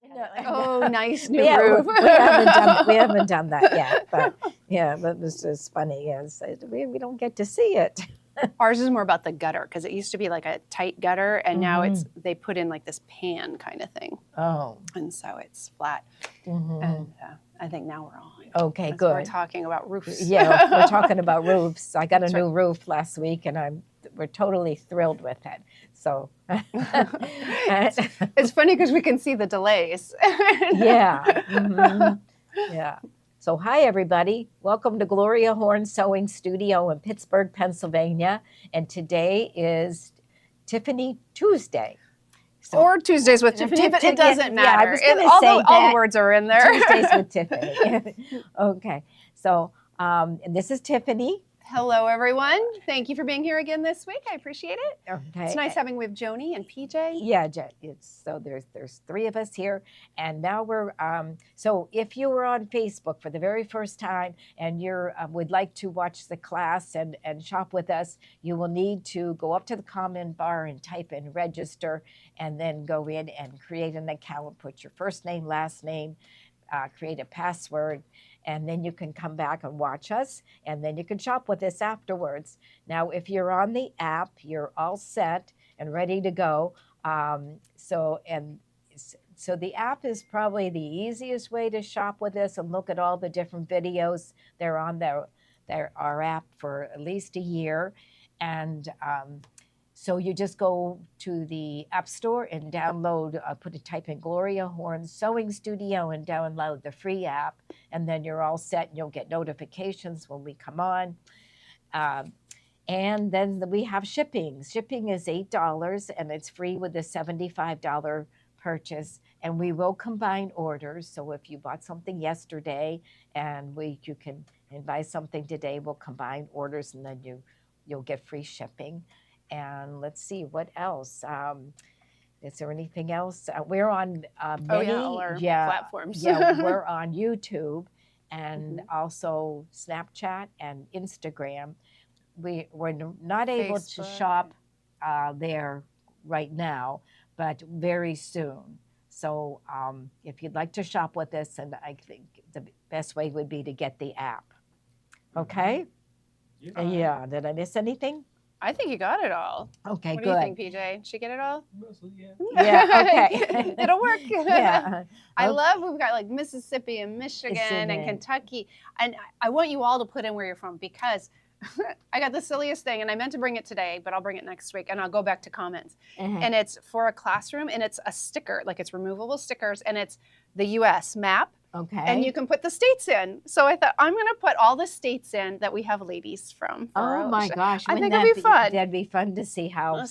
No. Oh, nice new Yeah, roof. we haven't done that yet, but yeah, but it's just funny. Yes, we don't get to see it. Ours is more about the gutter because it used to be like a tight gutter, and now they put in like this pan kind of thing. Oh, and so it's flat. And I think now we're on. okay, As good. We're talking about roofs. Yeah, we're talking about roofs. I got a new roof last week, and we're totally thrilled with it. So it's funny because we can see the delays. Yeah. Yeah. So hi, everybody. Welcome to Gloria Horn Sewing Studio in Pittsburgh, Pennsylvania. And today is Tiffini Tuesday. So, or Tuesdays with Tiffini, but it doesn't matter. Yeah, I was going to say all the words are in there. Tuesdays with Tiffini. Okay. So and this is Tiffini. Hello, everyone. Thank you for being here again this week. I appreciate it. Okay. It's nice having with Joni and PJ. Yeah, so there's three of us here, and now we're so if you were on Facebook for the very first time and you're would like to watch the class and shop with us, you will need to go up to the comment bar and type in register, and then go in and create an account, put your first name, last name, create a password, and then you can come back and watch us, and then you can shop with us afterwards. Now, if you're on the app, you're all set and ready to go. So the app is probably the easiest way to shop with us and look at all the different videos. They're on our app for at least a year, and so you just go to the App Store and download, type in Gloria Horn Sewing Studio and download the free app, and then you're all set and you'll get notifications when we come on. And then we have shipping. Shipping is $8 and it's free with a $75 purchase, and we will combine orders. So if you bought something yesterday and you can buy something today, we'll combine orders, and then you'll get free shipping. And let's see, what else? Is there anything else? We're on many all our platforms. Yeah, we're on YouTube and also Snapchat and Instagram. We're not able to shop there right now, but very soon. So if you'd like to shop with us, and I think the best way would be to get the app. Okay? Yeah. Did I miss anything? I think you got it all. Okay, what good. What do you think, PJ? Did she get it all? Mostly, yeah. Yeah, okay. It'll work. Yeah. I love we've got like Mississippi and Michigan and Kentucky. And I want you all to put in where you're from, because I got the silliest thing, and I meant to bring it today, but I'll bring it next week, and I'll go back to comments. And it's for a classroom, and it's a sticker, like it's removable stickers, and it's the U.S. map. Okay. And you can put the states in. So I thought, I'm going to put all the states in that we have ladies from. Oh my gosh. I think it'd be fun. That'd be fun to see how,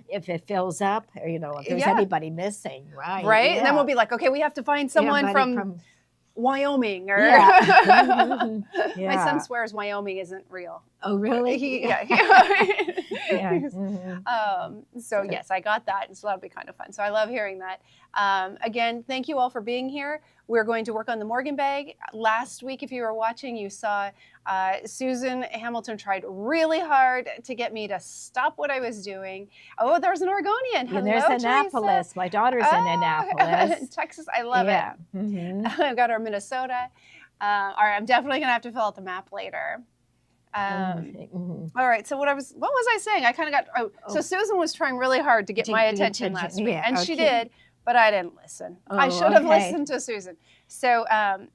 if it fills up, or, if there's anybody missing, right? Right? Yeah. And then we'll be like, okay, we have to find someone from Wyoming. Or Yeah. My son swears Wyoming isn't real. Oh, really? So yes, I got that, and so that'll be kind of fun. So I love hearing that. Again, thank you all for being here. We're going to work on the Morgan bag. Last week, if you were watching, you saw Susan Hamilton tried really hard to get me to stop what I was doing. Oh, there's an Oregonian. Hello, and there's Annapolis. Teresa. My daughter's in Annapolis. Texas, I love it. I've got our Minnesota. All right, I'm definitely going to have to fill out the map later. All right, so what was I saying? I kind of got, so Susan was trying really hard to get my attention last week, and she did, but I didn't listen. I should have listened to Susan. So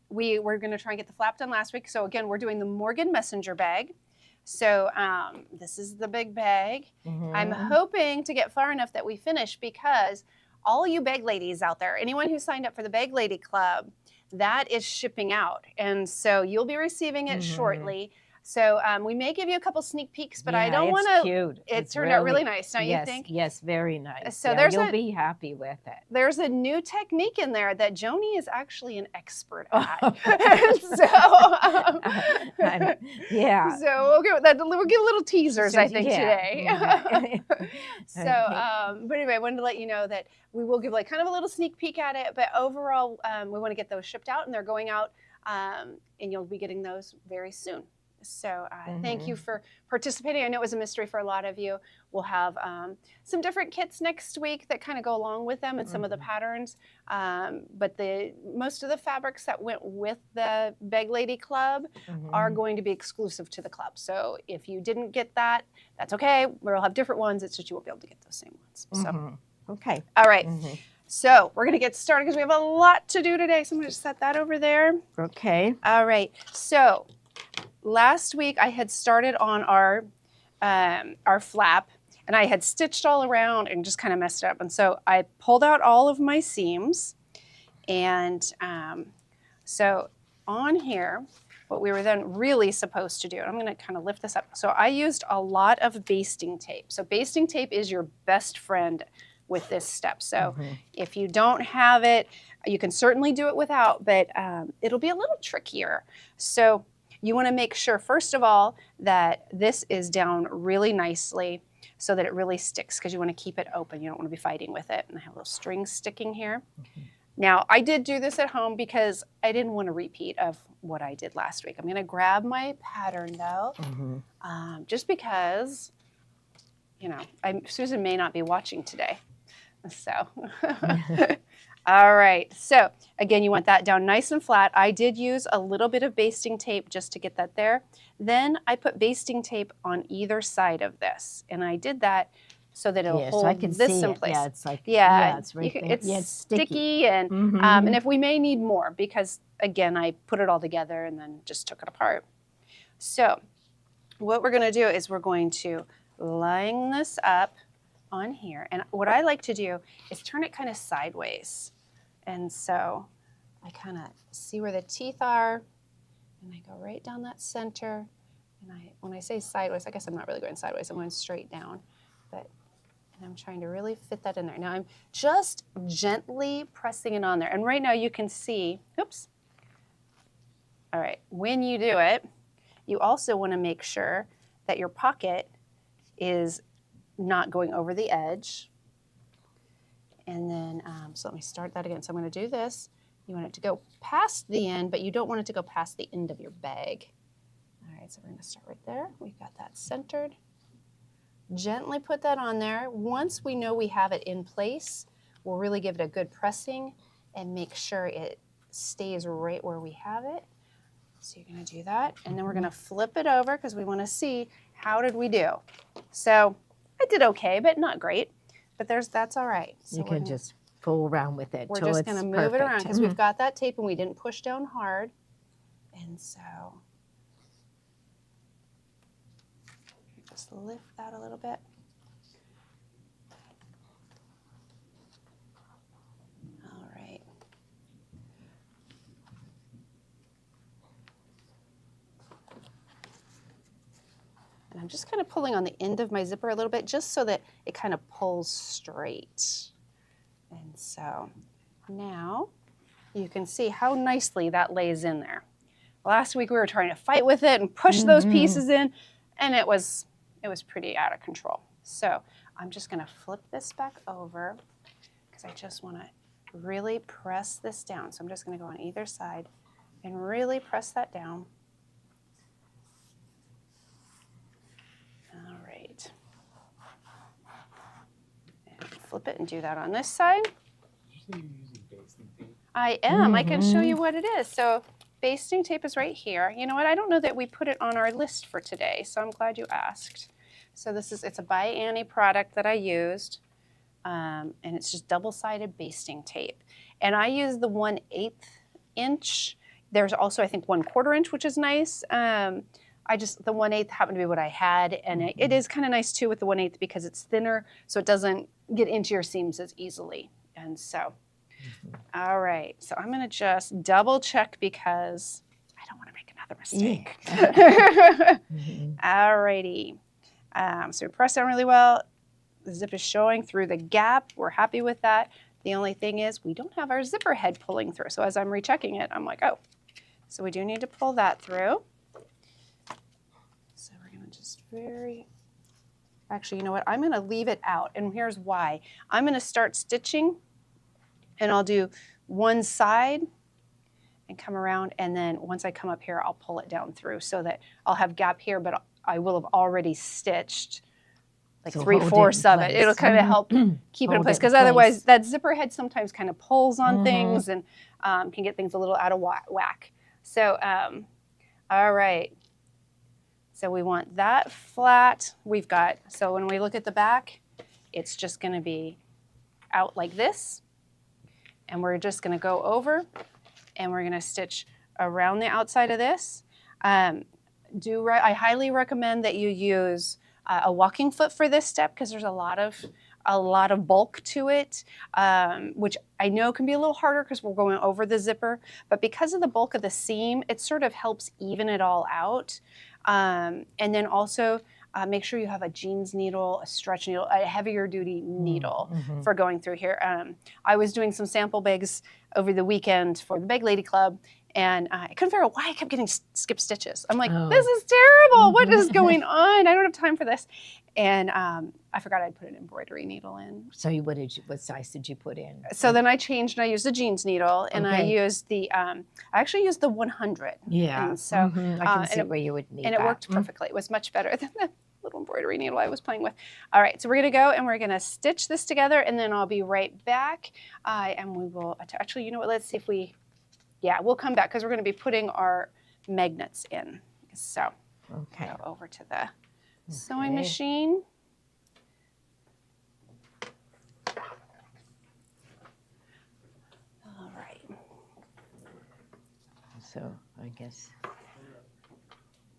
we were going to try and get the flap done last week. So again, we're doing the Morgan Messenger bag. So this is the big bag. I'm hoping to get far enough that we finish, because all you bag ladies out there, anyone who signed up for the Bag Lady Club, that is shipping out. And so you'll be receiving it shortly. So we may give you a couple sneak peeks, but I don't want to. Cute. It turned out really nice, don't you think? Yes, very nice. So you'll be happy with it. There's a new technique in there that Joni is actually an expert at. Yeah. So we'll give little teasers, I think, today. But anyway, I wanted to let you know that we will give like kind of a little sneak peek at it, but overall, we want to get those shipped out, and they're going out, and you'll be getting those very soon. So thank you for participating. I know it was a mystery for a lot of you. We'll have some different kits next week that kind of go along with them and some of the patterns. But most of the fabrics that went with the Beg Lady Club are going to be exclusive to the club. So if you didn't get that, that's okay. We'll have different ones. It's just you won't be able to get those same ones. So, okay. All right. So we're going to get started because we have a lot to do today. So I'm going to set that over there. Okay. All right. So last week I had started on our flap, and I had stitched all around and just kind of messed it up. And so I pulled out all of my seams, and so on here, what we were then really supposed to do, and I'm going to kind of lift this up. So I used a lot of basting tape. So basting tape is your best friend with this step. So if you don't have it, you can certainly do it without, but it'll be a little trickier. So you want to make sure, first of all, that this is down really nicely so that it really sticks, because you want to keep it open. You don't want to be fighting with it. And I have little strings sticking here. Now, I did do this at home because I didn't want a repeat of what I did last week. I'm going to grab my pattern, though, just because, you know, Susan may not be watching today. So, all right. So, again, you want that down nice and flat. I did use a little bit of basting tape just to get that there. Then I put basting tape on either side of this. And I did that so that it'll hold this in place. Yeah, it's like, it's right there. it's sticky. And, and if we may need more, because, again, I put it all together and then just took it apart. So what we're going to do is we're going to line this up on here. And what I like to do is turn it kind of sideways. And so I kind of see where the teeth are, and I go right down that center. And when I say sideways, I guess I'm not really going sideways, I'm going straight down. And I'm trying to really fit that in there. Now I'm just gently pressing it on there. And right now you can see, oops. All right, when you do it, you also want to make sure that your pocket is not going over the edge. And then, so let me start that again. So I'm going to do this. You want it to go past the end, but you don't want it to go past the end of your bag. All right, so we're going to start right there. We've got that centered. Gently put that on there. Once we know we have it in place, we'll really give it a good pressing and make sure it stays right where we have it. So you're going to do that. And then we're going to flip it over because we want to see how did we do. So I did okay, but not great. But that's all right. So you can just fool around with it. We're just going to move it around because we've got that tape and we didn't push down hard. And so just lift that a little bit. All right. And I'm just kind of pulling on the end of my zipper a little bit just so that it kind of pulls straight. And so now you can see how nicely that lays in there. Last week we were trying to fight with it and push those pieces in, and it was pretty out of control. So I'm just going to flip this back over because I just want to really press this down. So I'm just going to go on either side and really press that down. All right. And flip it and do that on this side. Did you say you're using basting tape? I am. I can show you what it is. So basting tape is right here. You know what? I don't know that we put it on our list for today, so I'm glad you asked. So it's a by Annie product that I used, and it's just double-sided basting tape. And I use the 1/8 inch. There's also, I think, 1/4 inch, which is nice. The 1/8 happened to be what I had, and it is kind of nice too with the 1/8 because it's thinner, so it doesn't get into your seams as easily. And so, all right, so I'm gonna just double check because I don't want to make another mistake. All righty, so we press down really well. The zip is showing through the gap. We're happy with that. The only thing is we don't have our zipper head pulling through. So as I'm rechecking it, I'm like, oh, so we do need to pull that through. So we're gonna just actually, you know what? I'm gonna leave it out, and here's why. I'm gonna start stitching, and I'll do one side and come around. And then once I come up here, I'll pull it down through so that I'll have gap here, but I will have already stitched like So 3/4 of it. It'll kind of help keep it in Hold place it in because otherwise place. that zipper head sometimes kind of pulls on things and can get things a little out of whack. So, all right. So we want that flat. We've got, so when we look at the back, it's just going to be out like this. And we're just going to go over and we're going to stitch around the outside of this. I highly recommend that you use a walking foot for this step because there's a lot of bulk to it, which I know can be a little harder because we're going over the zipper, but because of the bulk of the seam, it sort of helps even it all out. And then also make sure you have a jeans needle, a stretch needle, a heavier duty needle for going through here. I was doing some sample bags over the weekend for the Bag Lady Club, and I couldn't figure out why I kept getting skipped stitches. I'm like, this is terrible. What is going on? I don't have time for this. And I forgot I'd put an embroidery needle in. So what size did you put in? So then I changed and I used the jeans needle and I used I actually used the 100. Yeah. And so I can see where you would need and that. it worked perfectly. It was much better than the little embroidery needle I was playing with. All right, so we're gonna go and we're gonna stitch this together and then I'll be right back. And we will, actually, you know what, let's see if we'll come back because we're gonna be putting our magnets in. So go over to the sewing machine. All right. So I guess,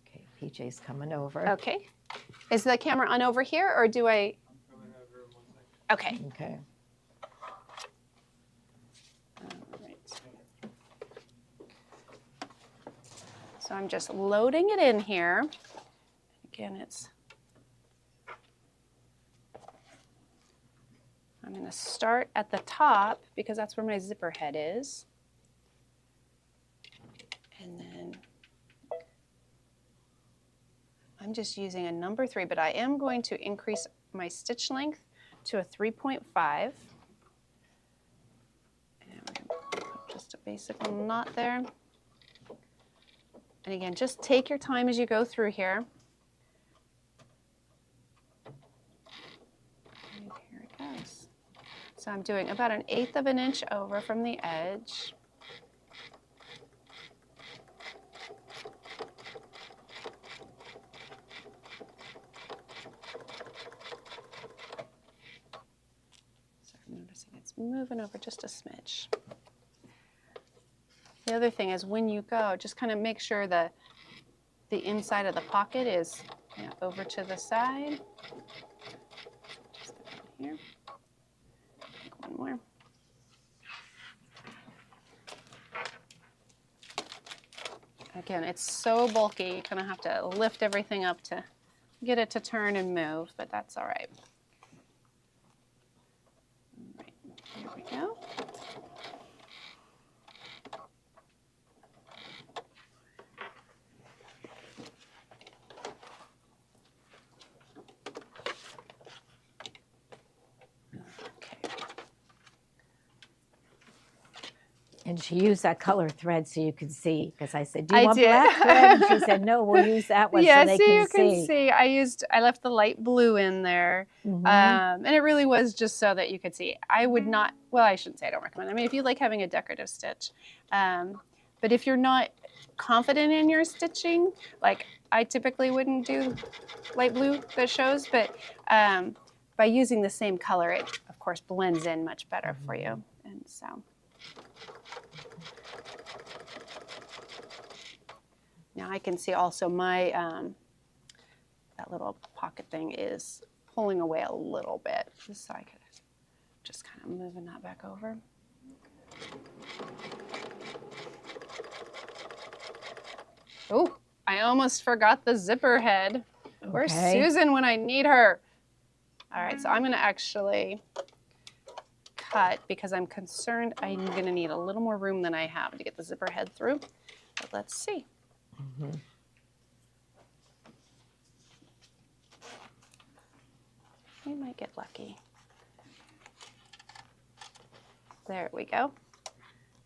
okay, PJ's coming over. Okay. Is the camera on over here or do I? I'm coming over in 1 second. Okay. Okay. All right. So I'm just loading it in here. Again, I'm going to start at the top because that's where my zipper head is. And then I'm just using a number 3, but I am going to increase my stitch length to a 3.5. And we're going to put just a basic little knot there. And again, just take your time as you go through here. And here it goes. So I'm doing about 1/8 of an inch over from the edge. So I'm noticing it's moving over just a smidge. The other thing is when you go, just kind of make sure the inside of the pocket is over to the side. Just here. One more. Again, it's so bulky, you kind of have to lift everything up to get it to turn and move, but that's all right. All right, here we go. And she used that color thread so you could see, because I said, do you I want did. black thread? And she said, no, we'll use that one Yeah, so they see, you can can see. I left the light blue in there. And it really was just so that you could see. I would not, well, I shouldn't say I don't recommend. I mean, if you like having a decorative stitch, but if you're not confident in your stitching, like I typically wouldn't do light blue that shows, but by using the same color, it of course blends in much better for you. And so. Now I can see also my, that little pocket thing is pulling away a little bit, just so I could just kind of moving that back over. Oh, I almost forgot the zipper head. Where's Susan when I need her? All right, so I'm gonna actually cut because I'm concerned I'm gonna need a little more room than I have to get the zipper head through, but let's see. We might get lucky. There we go.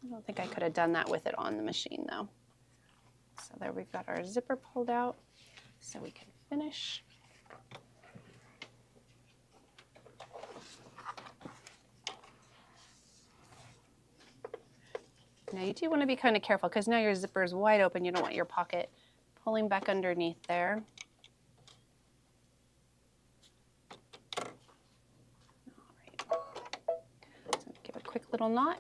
I don't think I could have done that with it on the machine though. So there we've got our zipper pulled out so we can finish. Now you do want to be kind of careful because now your zipper is wide open. You don't want your pocket pulling back underneath there. All right. So give a quick little knot.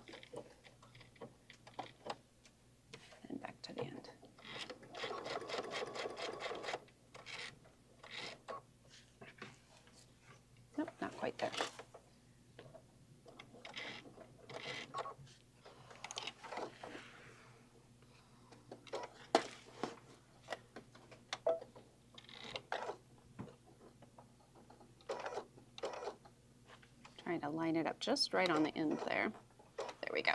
And back to the end. Nope, not quite there. Trying to line it up just right on the end there. There we go.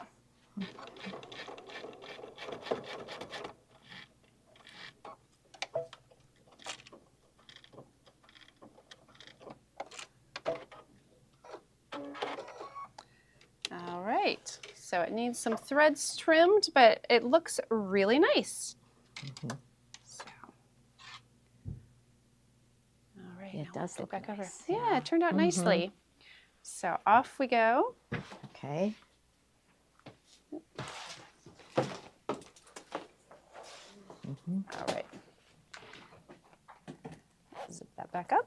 All right, so it needs some threads trimmed, but it looks really nice. So, all right, It now does we'll look back over. nice, Yeah, it turned out nicely. So off we go. Okay. All right. Zip that back up.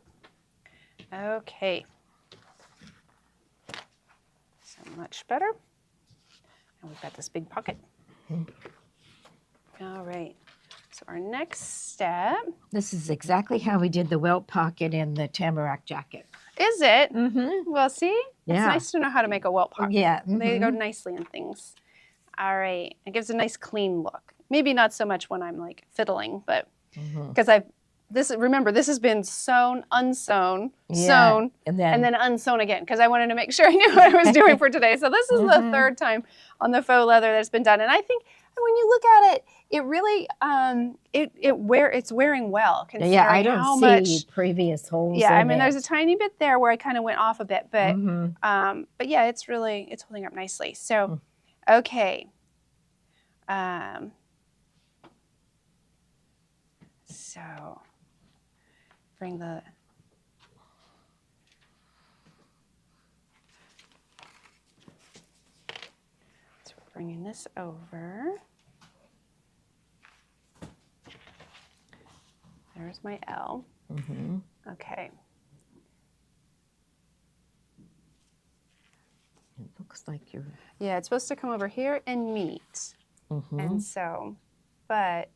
Okay. So much better. And we've got this big pocket. All right. So our next step. This is exactly how we did the welt pocket in the tamarack jacket. Is it? Mm-hmm. Well, see? It's Yeah. nice to know how to make a welt pocket. Yeah. They go nicely in things. All right. It gives a nice clean look. Maybe not so much when I'm like fiddling, but because remember, this has been sewn, unsewn, sewn, and and then unsewn again because I wanted to make sure I knew what I was doing for today. So this is the third time on the faux leather that's been done. And I think when you look at it, it really it's wearing well considering yeah, I how don't much see previous holes. yeah, I in mean it. there's a tiny bit there where I kind of went off a bit, but Mhm. but yeah, it's holding up nicely. So okay. So bring the so we're bringing this over. There's my L. Okay. It looks like you're. Yeah, it's supposed to come over here and meet. And so, but I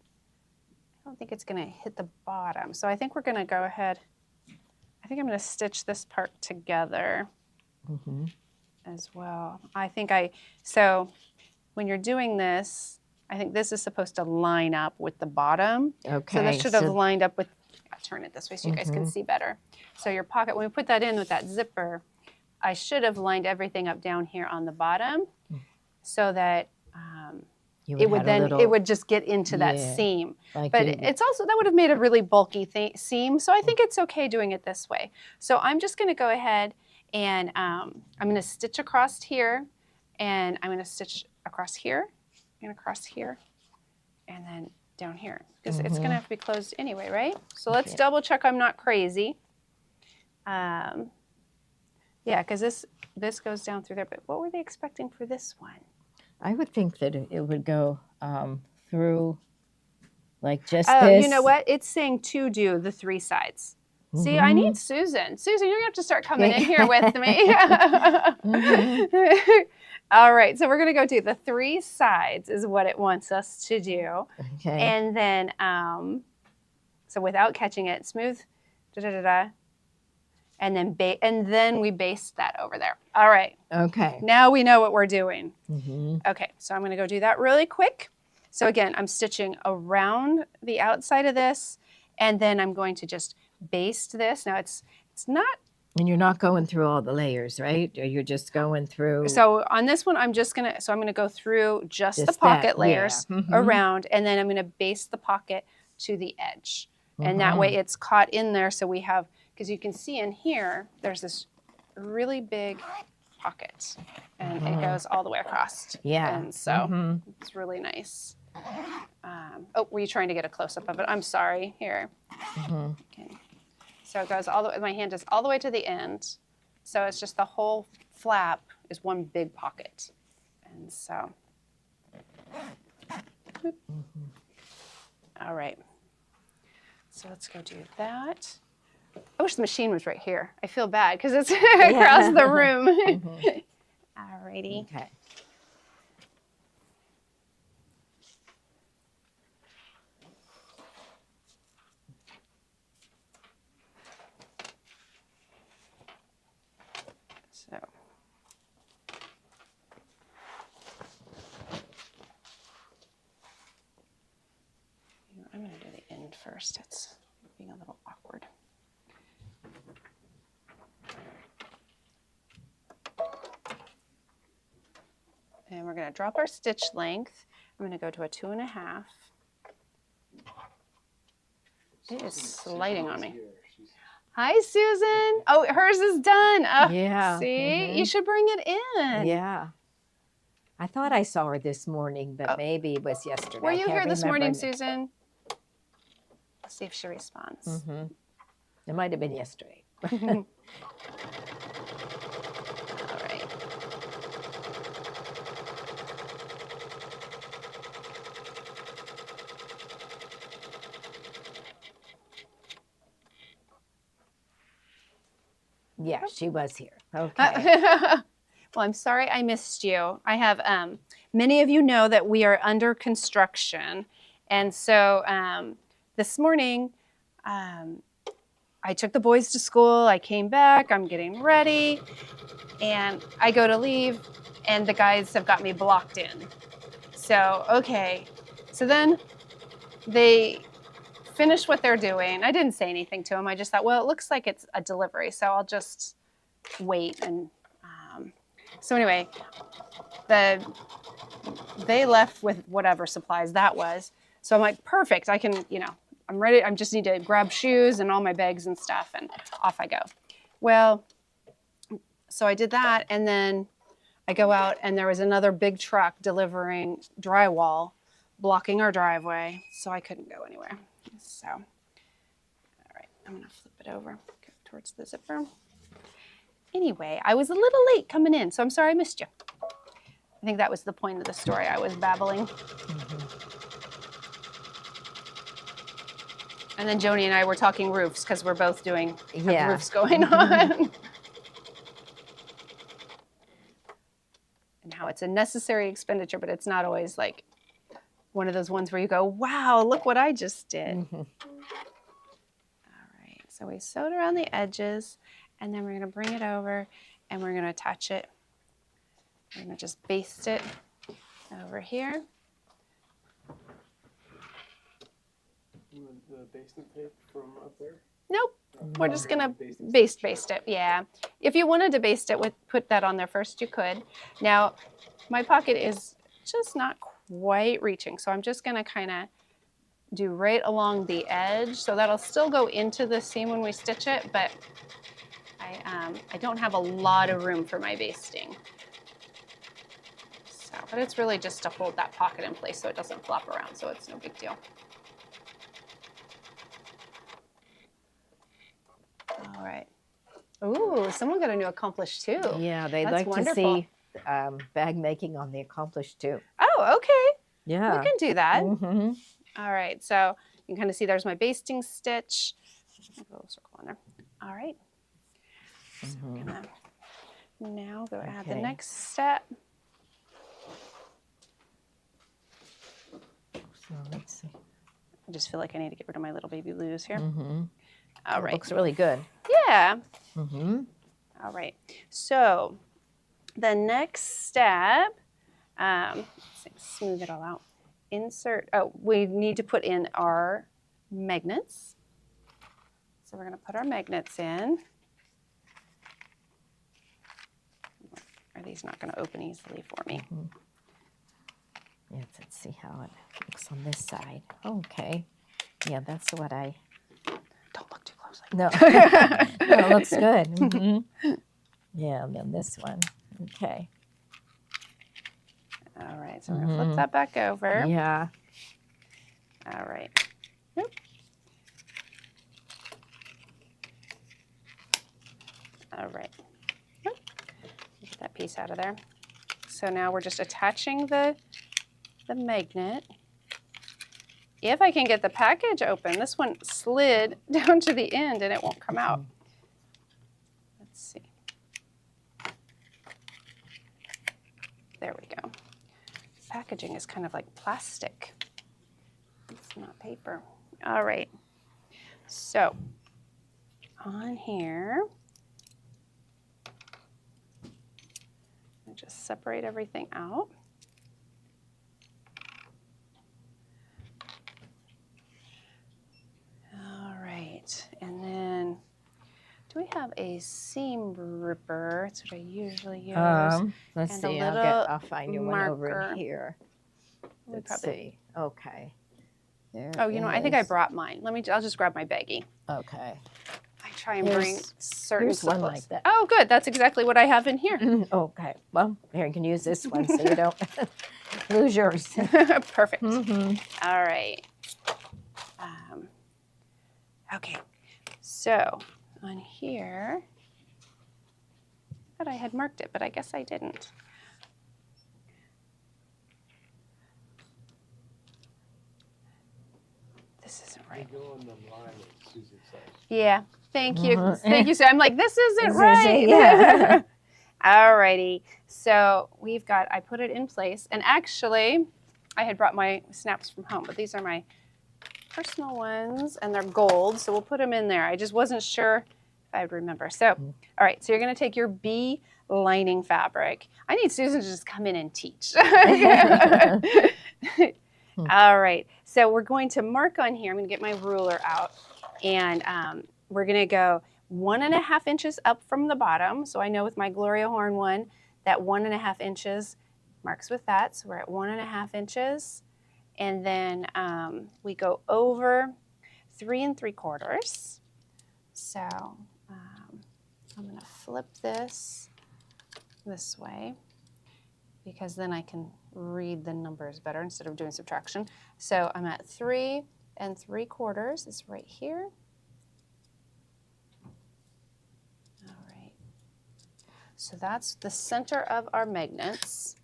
don't think it's going to hit the bottom. So I think we're going to go ahead. I think I'm going to stitch this part together as well. So when you're doing this, I think this is supposed to line up with the bottom. Okay. So this should have lined up with, I'll turn it this way so you guys can see better. So your pocket, when we put that in with that zipper, I should have lined everything up down here on the bottom so that it would just get into that seam. Like but it's also, that would have made a really bulky seam. So I think it's okay doing it this way. So I'm just going to go ahead and I'm going to stitch across here, and I'm going to stitch across here and across here and then down here because it's going to have to be closed anyway, right? So let's double check I'm not crazy. Yeah, because this goes down through there. But what were they expecting for this one? I would think that it would go through like just this. You know what? It's saying to do the 3 sides. See, I need Susan. Susan, you're going to have to start coming in here with me. All right, so we're going to go do the 3 sides is what it wants us to do. Okay. And then, so without catching it, smooth, da-da-da-da. And then we baste that over there. All right. Okay. Now we know what we're doing. Okay, so I'm going to go do that really quick. So again, I'm stitching around the outside of this, and then I'm going to just baste this. Now it's not. And you're not going through all the layers, right? Or you're just going through. So on this one, I'm going to go through just the pocket layers around, and then I'm going to baste the pocket to the edge. And that way it's caught in there. So we have, because you can see in here, there's this really big pocket, and it goes all the way across. Yeah. And so it's really nice. Oh, were you trying to get a close-up of it? I'm sorry. Here. Okay. So it goes all the way, my hand is all the way to the end. So it's just the whole flap is one big pocket. And so, all right. So let's go do that. I wish the machine was right here. I feel bad because it's across the room. All righty. Okay. So. I'm going to do the end first. It's being a little awkward. And we're going to drop our stitch length. I'm going to go to a 2.5. It is sliding on me. Hi, Susan. Oh, hers is done. Oh, Yeah. See, you should bring it in. Yeah. I thought I saw her this morning, but maybe it was yesterday. Were you here this morning, Susan? Susan? Let's see if she responds. It might have been yesterday. All right. Yeah, she was here. Okay. Well, I'm sorry I missed you. I have, many of you know that we are under construction. And so this morning, I took the boys to school. I came back. I'm getting ready. And I go to leave, and the guys have got me blocked in. So, okay. So then they finish what they're doing. I didn't say anything to them. I just thought, well, it looks like it's a delivery, so I'll just wait. And so anyway, they left with whatever supplies that was. So I'm like, perfect. I can, I'm ready. I just need to grab shoes and all my bags and stuff, and off I go. Well, so I did that, and then I go out, and there was another big truck delivering drywall, blocking our driveway, so I couldn't go anywhere. So, all right, I'm gonna flip it over, go towards the zipper. Anyway, I was a little late coming in, so I'm sorry I missed you. I think that was the point of the story. I was babbling. And then Joni and I were talking roofs because we're both have roofs going on. And how it's a necessary expenditure, but it's not always like one of those ones where you go, wow, look what I just did. All right, so we sewed around the edges, and then we're going to bring it over, and we're going to attach it. We're going to just baste it over here. You want the basting tape from up there? Nope, we're just going to baste it, yeah. If you wanted to baste it, put that on there first, you could. Now, my pocket is just not quite reaching, so I'm just going to kind of do right along the edge, so that'll still go into the seam when we stitch it, but I don't have a lot of room for my basting. So, but it's really just to hold that pocket in place so it doesn't flop around, so it's no big deal. All right. Ooh, someone got a new accomplished too. Yeah, they'd That's like wonderful. to see bag making on the accomplished too. Oh, okay. Yeah. We can do that. Mm-hmm. All right, so you can kind of see there's my basting stitch. I'll put a little circle on there. All right. So we're gonna now go add the Okay. next step. So let's see. I just feel like I need to get rid of my little baby blues here. Mm-hmm. All It right. looks really good. Yeah. Mm-hmm. All right. So the next step, let's see, smooth it all out. Insert. Oh, we need to put in our magnets. So we're going to put our magnets in. Are these not going to open easily for me? Let's see how it looks on this side. Okay. Yeah, that's what I. Don't look too closely. No. No, it looks good. Mm-hmm. Yeah, and then this one. Okay. All right, so I'm gonna flip that back over. Yeah. All right. Yep. All right. Yep. Get that piece out of there. So now we're just attaching the magnet. If I can get the package open, this one slid down to the end and it won't come out. Let's see. There we go. Packaging is kind of like plastic. It's not paper. All right. So on here, I just separate everything out. All right. And then do we have a seam ripper? That's what I usually use. Let's And see. a little I'll find you one over marker. in here. Let's see. Okay. There Oh, you know, I think I is- brought mine. I'll just grab my baggie. Okay. I try and bring certain here's one supplies. like that. Oh, good. That's exactly what I have in here. Okay. Well, here you can use this one so you don't lose yours. Perfect. Mhm. All right. Okay. So on here, I thought I had marked it, but I guess I didn't. This isn't right. You go on the line that Susan says. Yeah. Thank you. Mhm. Thank you. So I'm like, this isn't This right. isn't- yeah. All righty. So I put it in place. And actually, I had brought my snaps from home, but these are my personal ones and they're gold. So we'll put them in there. I just wasn't sure if I would remember. So, all right. So you're going to take your bee lining fabric. I need Susan to just come in and teach. All right. So we're going to mark on here. I'm going to get my ruler out and we're going to go 1.5 inches up from the bottom. So I know with my Gloria Horn one, that 1.5 inches marks with that. So we're at 1.5 inches. And then we go over 3 3/4. So I'm going to flip this way because then I can read the numbers better instead of doing subtraction. So I'm at 3 3/4 is right here. All right. So that's the center of our magnets.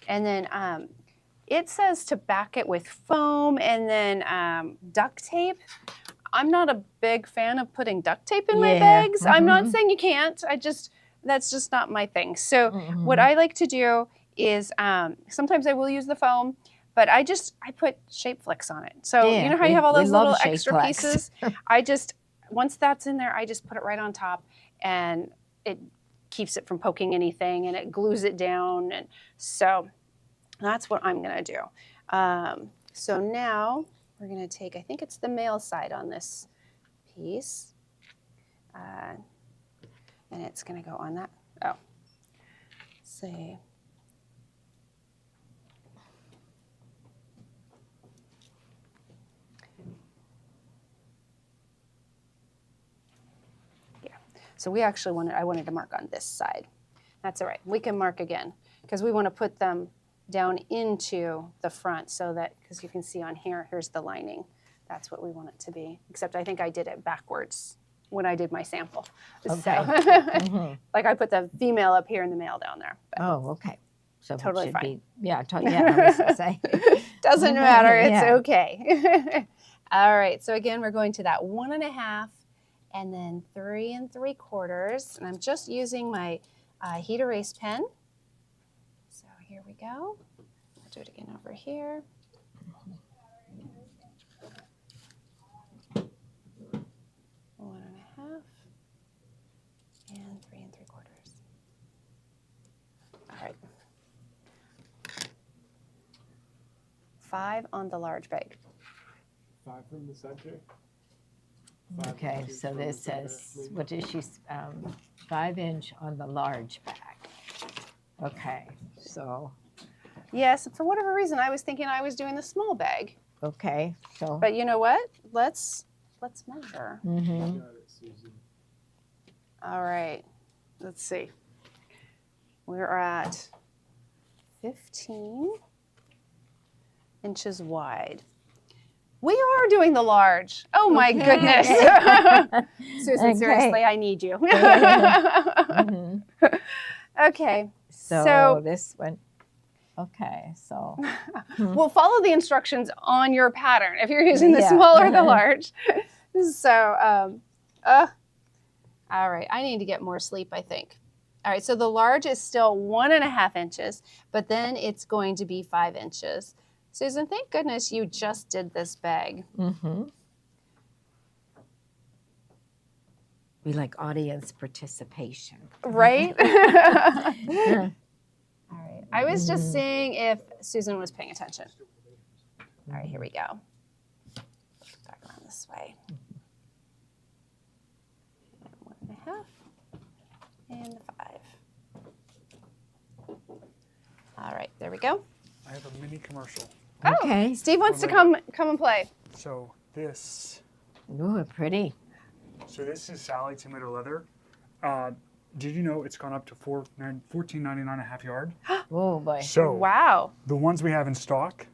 And then it says to back it with foam and then duct tape. I'm not a big fan of putting duct tape in my bags. I'm not saying you can't. That's just not my thing. So what I like to do is sometimes I will use the foam, but I put shape flicks on it. So you know how you have all those little extra pieces? Once that's in there, I just put it right on top and it keeps it from poking anything and it glues it down. And so that's what I'm gonna do. So now we're gonna take, I think it's the male side on this piece. And it's gonna go on that. Oh, let's see. Yeah, so I wanted to mark on this side. That's all right, we can mark again because we wanna put them down into the front so that, because you can see on here, here's the lining. That's what we want it to be, except I think I did it backwards when I did my sample. Okay. So, like I put the female up here and the male down there. But Oh, okay. So Totally it should fine. be, yeah, I was gonna say. doesn't matter, it's Yeah. okay. All right, so again, we're going to that 1.5 and then 3 3/4. And I'm just using my heat erase pen. So here we go. I'll do it again over here. One and a half and 3 3/4. All right. 5 on the large bag. 5 from the center. Okay, inches so from the this center, says, maybe. what is she, 5 inch on the large back. Okay, so, Yes, for whatever reason, I was thinking I was doing the small bag. okay, so. But you know what? Let's measure. Mhm. Got it, Susan. All right. Let's see. We're at 15 inches wide. We are doing the large. Oh my goodness. Susan, Okay. seriously, I need you. Mhm. Okay. So this one. Okay, so We'll follow the instructions on your pattern if you're using the Yeah. small or the large. So, all right, I need to get more sleep, I think. All right, so the large is still 1.5 inches, but then it's going to be 5 inches. Susan, thank goodness you just did this bag. we like audience participation. Right? Yeah. All right, I was just seeing if Susan was paying attention. All right, here we go. Back around this way. And 1.5 and 5. All right, there we go. I have a mini commercial. Okay. Steve wants to come and play. So this Ooh, pretty. is Sally Tomato Leather. Did you know it's gone up to $14.99 a half yard? Oh boy. So Wow. the ones we have in stock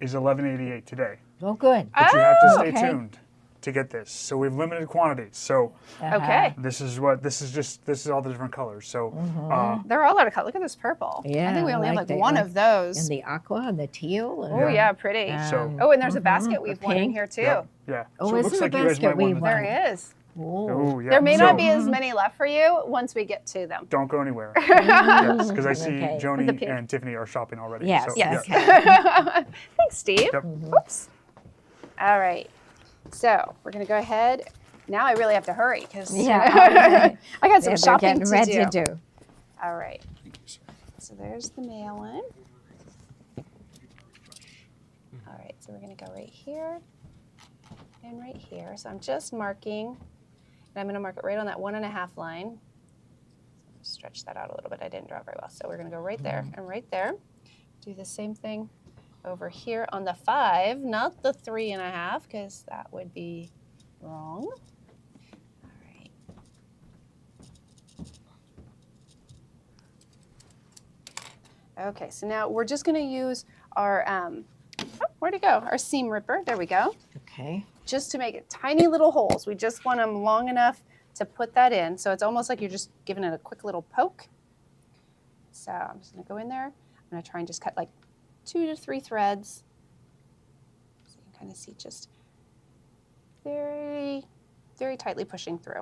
is $11.88 today. Oh, good. But you have to stay okay. tuned to get this. So we have limited quantities. So Okay. this is all the different colors. So They're all out of color. Look at this purple. Yeah, I think we I only have like like that. one Like- of those. And the aqua and the teal. And Oh, yeah, pretty. So- Oh, and there's a basket we've won in pink. here too. yeah. Oh, so it isn't looks the like you guys basket might we want to. won? There is. Oh yeah. There may So not be as many left for you once we get to them. don't go anywhere. Yes, because I see Okay. Joni The pink. and Tiffany are shopping already. Yes, So, yes. yeah. Thanks, Steve. Yep. Oops. All right. So we're going to go ahead. Now I really have to hurry because Yeah. I got some They're shopping getting to ready do. to do. All right. So there's the mail-in. All right, so we're going to go right here and right here. So I'm just marking, and I'm going to mark it right on that 1.5 line. Stretch that out a little bit. I didn't draw it very well. So we're going to go right there and right there. Do the same thing over here on the 5, not the 3.5, because that would be wrong. All right. Okay, so now we're just going to use our, where'd it go? Our seam ripper. There we go. Okay. Just to make it tiny little holes. We just want them long enough to put that in. So it's almost like you're just giving it a quick little poke. So I'm just going to go in there. I'm going to try and just cut like 2 to 3 threads. So you can kind of see just very, very tightly pushing through.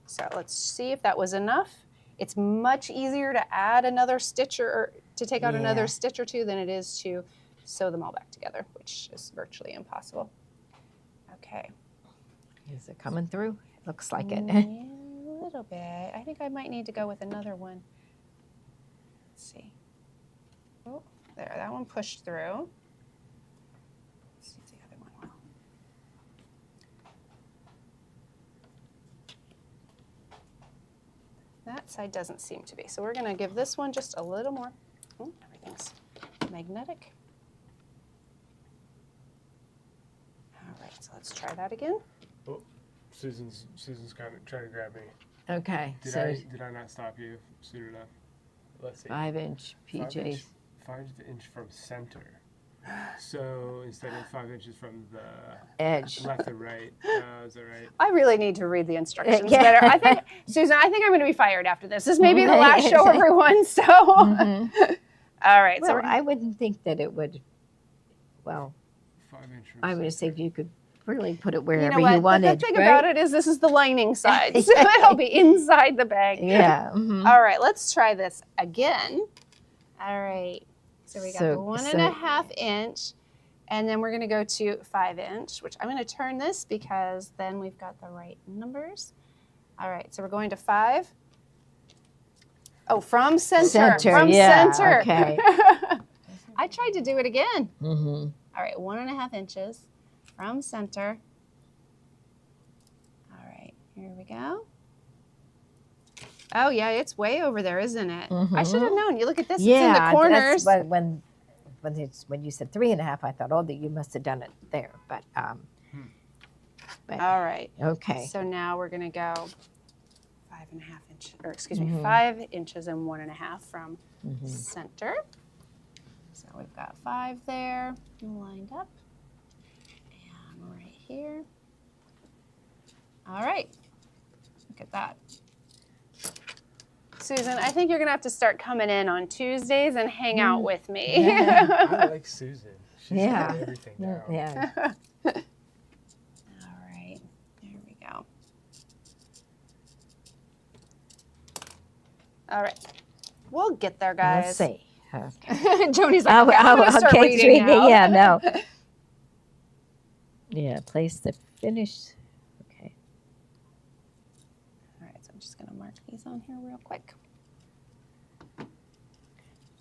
So let's see if that was enough. It's much easier to add another stitch or to take out Yeah. another stitch or two than it is to sew them all back together, which is virtually impossible. Okay. Is it coming through? Looks like it. Yeah, a little bit. I think I might need to go with another one. Let's see. Oh, there, that one pushed through. Let's see if the other one will. That side doesn't seem to be. So we're going to give this one just a little more. Oh, everything's magnetic. All right, so let's try that again. Oh, Susan's kind of trying to grab me. Okay. Did So I not stop you soon enough? Let's see. 5-inch PJs. 5 inch from center. So instead of 5 inches from the Edge. left to right, is that right? I really need to read the instructions Yeah. better. I think, Susan, I think I'm going to be fired after this. This may be the last show, everyone. So, all right. Well, So, we're I wouldn't think that it would. Well, 5 inch from I would say if you could really put it you wherever know what? you wanted. The good thing right? about it is this is the lining side, so it'll be inside the bag. Yeah. mhm. All right. Let's try this again. All right. So we got So- the 1.5 inch, and then we're going to go to 5 inch, which I'm going to turn this because then we've got the right numbers. All right. So we're going to 5. Oh, from center. Center, From yeah, center. okay. I tried to do it again. Mhm. All right, 1.5 inches from center. All right, here we go. Oh yeah, it's way over there, isn't it? I should have known. You look at this; it's in the Yeah. corners. That's when you said 3.5, I thought, oh, that you must have done it there. But All right. okay. So now we're gonna go 5 5.5 inches, or excuse me, 5 inches and 1.5 from Mm-hmm. center. So we've got 5 there lined up, and right here. All right, look at that. Susan, I think you're gonna have to start coming in on Tuesdays and hang out with me. Yeah. I like Susan. She's Yeah. got everything down. Yeah. All right, there we go. All right, we'll get there, guys. Let's see. Okay. Joni's like, okay, I'm gonna start okay, reading now. Yeah, no. Yeah, place the finish. Okay. All right, so I'm just gonna mark these on here real quick.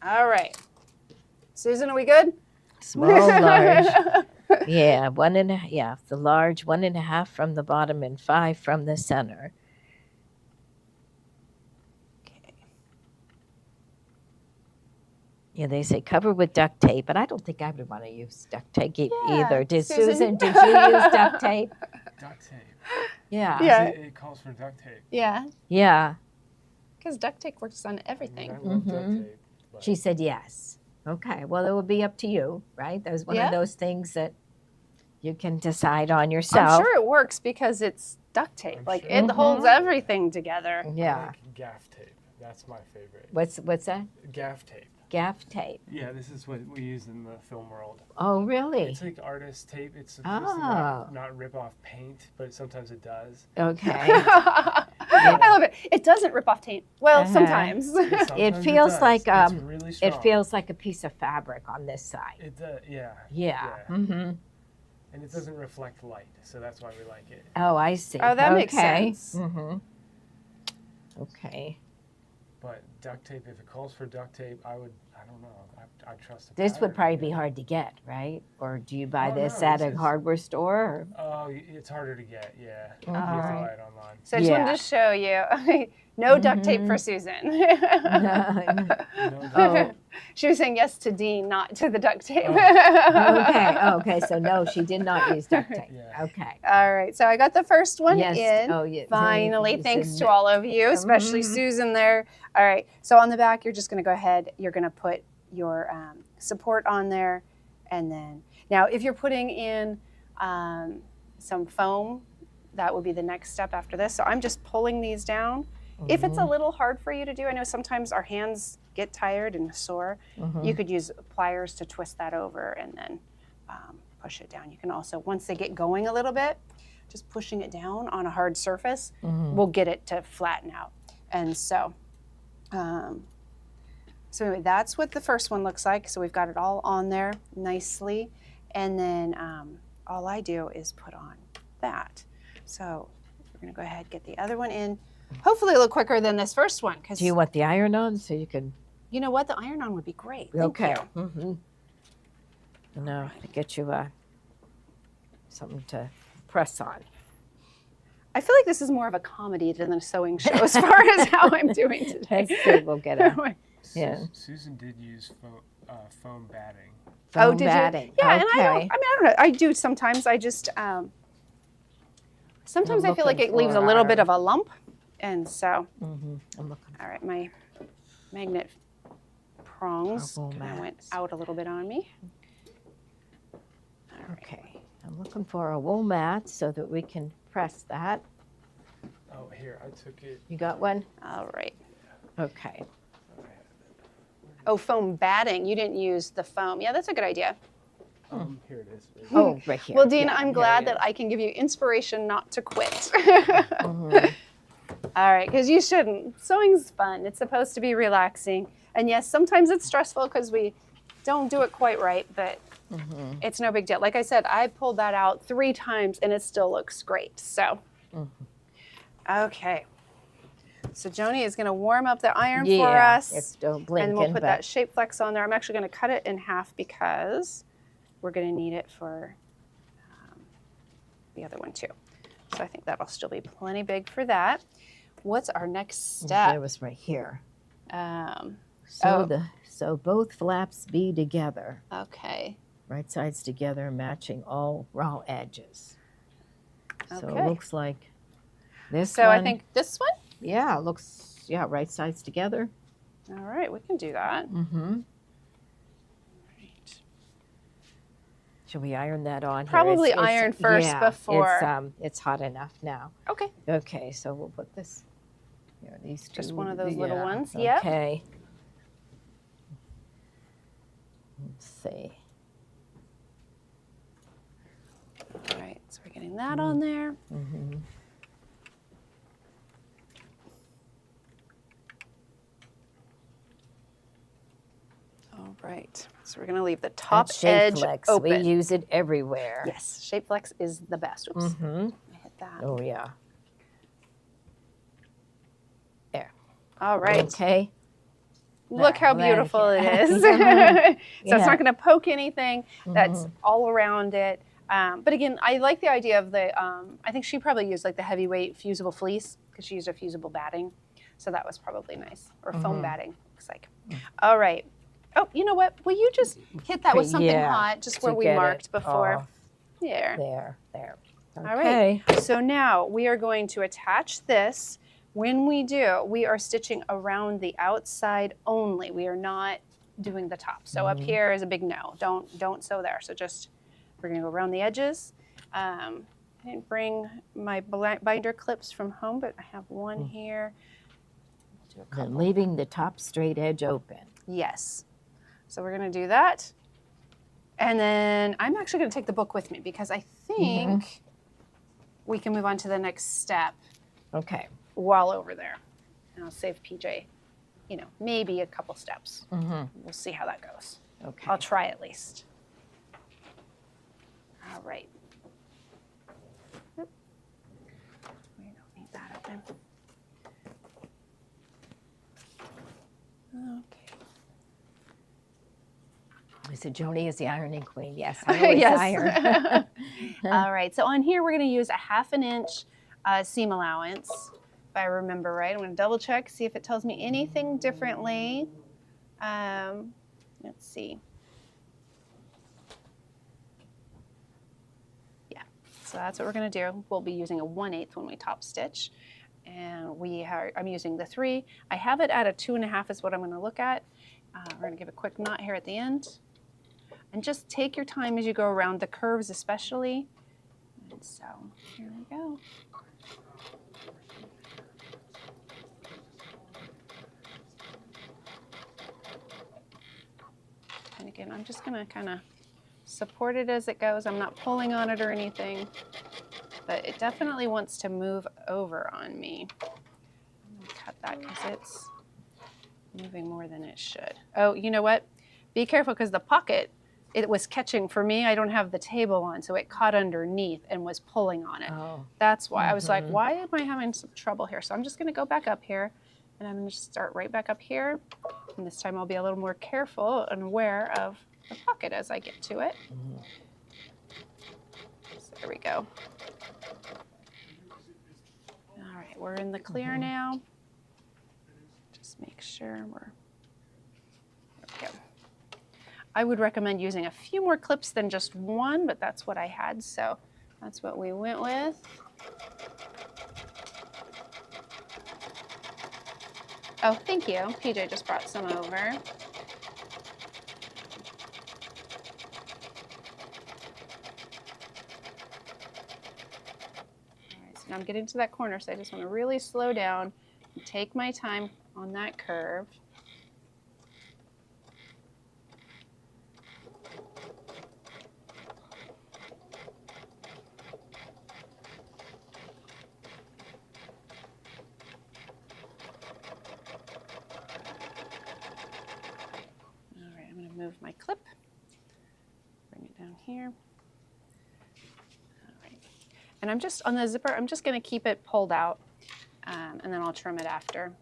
All right, Susan, are we good? Small, large. Yeah, the large 1.5 from the bottom and 5 from the center. Okay. Yeah, they say cover with duct tape, but I don't think I would want to use duct tape Yeah, either. Did Susan? Did you use duct tape? Duct tape. Yeah. Yeah. It calls for duct tape. Yeah, Yeah. because duct tape works on everything. I love duct Mhm. tape. but- She said yes. Okay. Well, it would be up to you, right? That was one Yeah. of those things that you can decide on I'm yourself. sure it works because it's duct tape. I'm Like sure. it holds everything together. I Yeah. like gaff tape. That's my favorite. What's that? Gaff tape. Gaff tape. Yeah, this is what we use in the film world. Oh, really? It's like artist tape. It's supposed to Oh. not rip off paint, but sometimes it does. Okay. I love it. It doesn't rip off tape. Well, Uh-huh. sometimes. Sometimes feels does. like, It's um, really It strong. feels like a piece of fabric on this side. It does. Yeah. Yeah. Yeah. Mm-hmm. And it doesn't reflect light, so that's why we like it. Oh, I see. Oh, that makes Okay. sense. Mm-hmm. Okay. But duct tape, if it calls for duct tape, I don't know. I trust the This would pattern. probably be hard to get, right? Or do you buy Oh, this no, at a it's- hardware store? Or? Oh, it's harder to get. Yeah. You Mhm. have to Alright. buy it online. So I just wanted Yeah. to show you. No duct tape for Susan. Oh. She was saying yes to Dean, not to the duct tape. Okay. Okay. So no, she did not use duct tape. Yeah. Okay. All right. So I got the first one Yes. in. Oh, yeah. Finally, So thanks you to all of you, especially Mhm. Susan there. All right, so on the back, you're just gonna go ahead, you're gonna put your support on there. And then, now if you're putting in some foam, that would be the next step after this. So I'm just pulling these down. If it's a little hard for you to do, I know sometimes our hands get tired and sore. Mhm. You could use pliers to twist that over and then push it down. You can also, once they get going a little bit, just pushing it down on a hard surface will get it to flatten out. And so, so anyway, that's what the first one looks like. So we've got it all on there nicely. And then all I do is put on that. So we're gonna go ahead and get the other one in. Hopefully a little quicker than this first one. Because Do you want the iron on so you can? you know what? The iron-on would be great. Thank Okay. you. Mm-hmm. No, to get you something to press on. I feel like this is more of a comedy than a sewing show as far as how I'm doing today. That's good. We'll get it. Yeah. Susan did use foam batting. Oh, Foam did batting. you? Yeah, and Okay. I don't know. I do sometimes. I just sometimes I'm I feel like looking it leaves a for little our- bit of a lump, and so Mhm. I'm looking. all right, my magnet prongs Our wool kind of went mats. out a little bit on me. All right. Okay. I'm looking for a wool mat so that we can press that. Oh, here, I took it. You got one? All right. Okay. Oh, foam batting. You didn't use the foam. Yeah, that's a good idea. Here it is. Oh, right here. Well, Dean, Yeah, I'm here glad it that is. I can give you inspiration not to quit. Mhm. All right, because you shouldn't. Sewing's fun. It's supposed to be relaxing. And yes, sometimes it's stressful because we don't do it quite right, but Mhm. it's no big deal. Like I said, I pulled that out 3 times and it still looks great. So, okay. So Joni is going to warm up the iron for Yeah, us. it's still And blinking, then we'll put but that shape flex on there. I'm actually going to cut it in half because we're going to need it for the other one too. So I think that'll still be plenty big for that. What's our next it step? was right here. Um, So Oh. so both flaps be together, okay. right sides together, matching all raw edges. So Okay. it looks like this So one. I think this one? Yeah, looks, yeah, right sides together. All right, we can do that. Mm-hmm. Right. Should we iron that on here? Probably iron first before. It's hot enough now. Okay. Okay, so we'll put this here. These two. Just one of those little yeah, ones. Yep. Okay. Let's see. All right, so we're getting that on there. Mm-hmm. All right, so we're going to leave the top That shape edge flex, open. we use it everywhere. Yes, shape flex is the best. Oops, Mm-hmm. I hit that. Oh yeah. All right. Okay. Look how Well, beautiful it okay. is. So it's Yeah. not going to poke anything. That's Mhm. all around it. But again, I like the idea of the, I think she probably used like the heavyweight fusible fleece because she used a fusible batting. So that was probably nice. Or foam batting, looks like. All right. Oh, you know what? Will you just hit that with something Yeah, hot, just to where we get it marked before? off. There. There. All Okay. right. So now we are going to attach this. When we do, we are stitching around the outside only. We are not doing the top. So up here is a big no. Don't sew there. So just, we're going to go around the edges. I didn't bring my binder clips from home, but I have one here. Do a couple. Then leaving the top straight edge open. Yes. So we're going to do that. And then I'm actually going to take the book with me because I think we can move on to the next step Okay. while over there. And I'll save PJ, you know, maybe a couple steps. Mm-hmm. We'll see how that goes. Okay. I'll try at least. All right. Oop. We don't need that open. Okay. I said, Joni is the ironing queen. Yes, I always Yes. iron. All right, so on here we're going to use a 1/2 inch seam allowance, if I remember right. I'm going to double check, see if it tells me anything differently. Let's see. Yeah, so that's what we're going to do. We'll be using a 1/8 when we top stitch. And I'm using the 3. I have it at a 2.5 is what I'm going to look at. We're going to give a quick knot here at the end. And just take your time as you go around the curves especially. And so here we go. And again, I'm just going to kind of support it as it goes. I'm not pulling on it or anything, but it definitely wants to move over on me. I'm going to cut that because it's moving more than it should. Oh, you know what? Be careful because the pocket, it was catching for me. I don't have the table on, so it caught underneath and was pulling on it. Oh. That's why I was like, why am I having some trouble here? So I'm just going to go back up here, and I'm going to start right back up here. And this time I'll be a little more careful and aware of the pocket as I get to it. So there we go. All right, we're in the clear now. Just make sure we're, there we go. I would recommend using a few more clips than just one, but that's what I had, so that's what we went with. Oh, thank you. PJ just brought some over. All right, so now I'm getting to that corner, so I just want to really slow down and take my time on that curve. Move my clip, bring it down here. All right. And I'm just, on the zipper, I'm just going to keep it pulled out, and then I'll trim it after.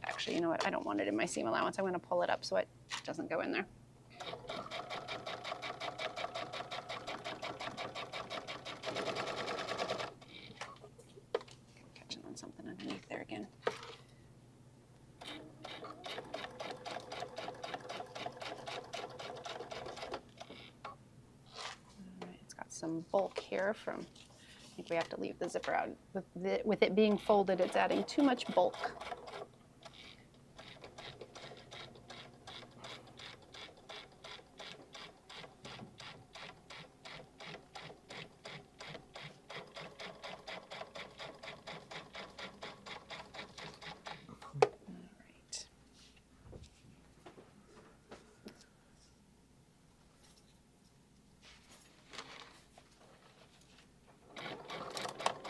Actually, you know what? I don't want it in my seam allowance. I'm going to pull it up so it doesn't go in there. Something underneath there again. All right, it's got some bulk here from, I think we have to leave the zipper out. With it being folded, it's adding too much bulk.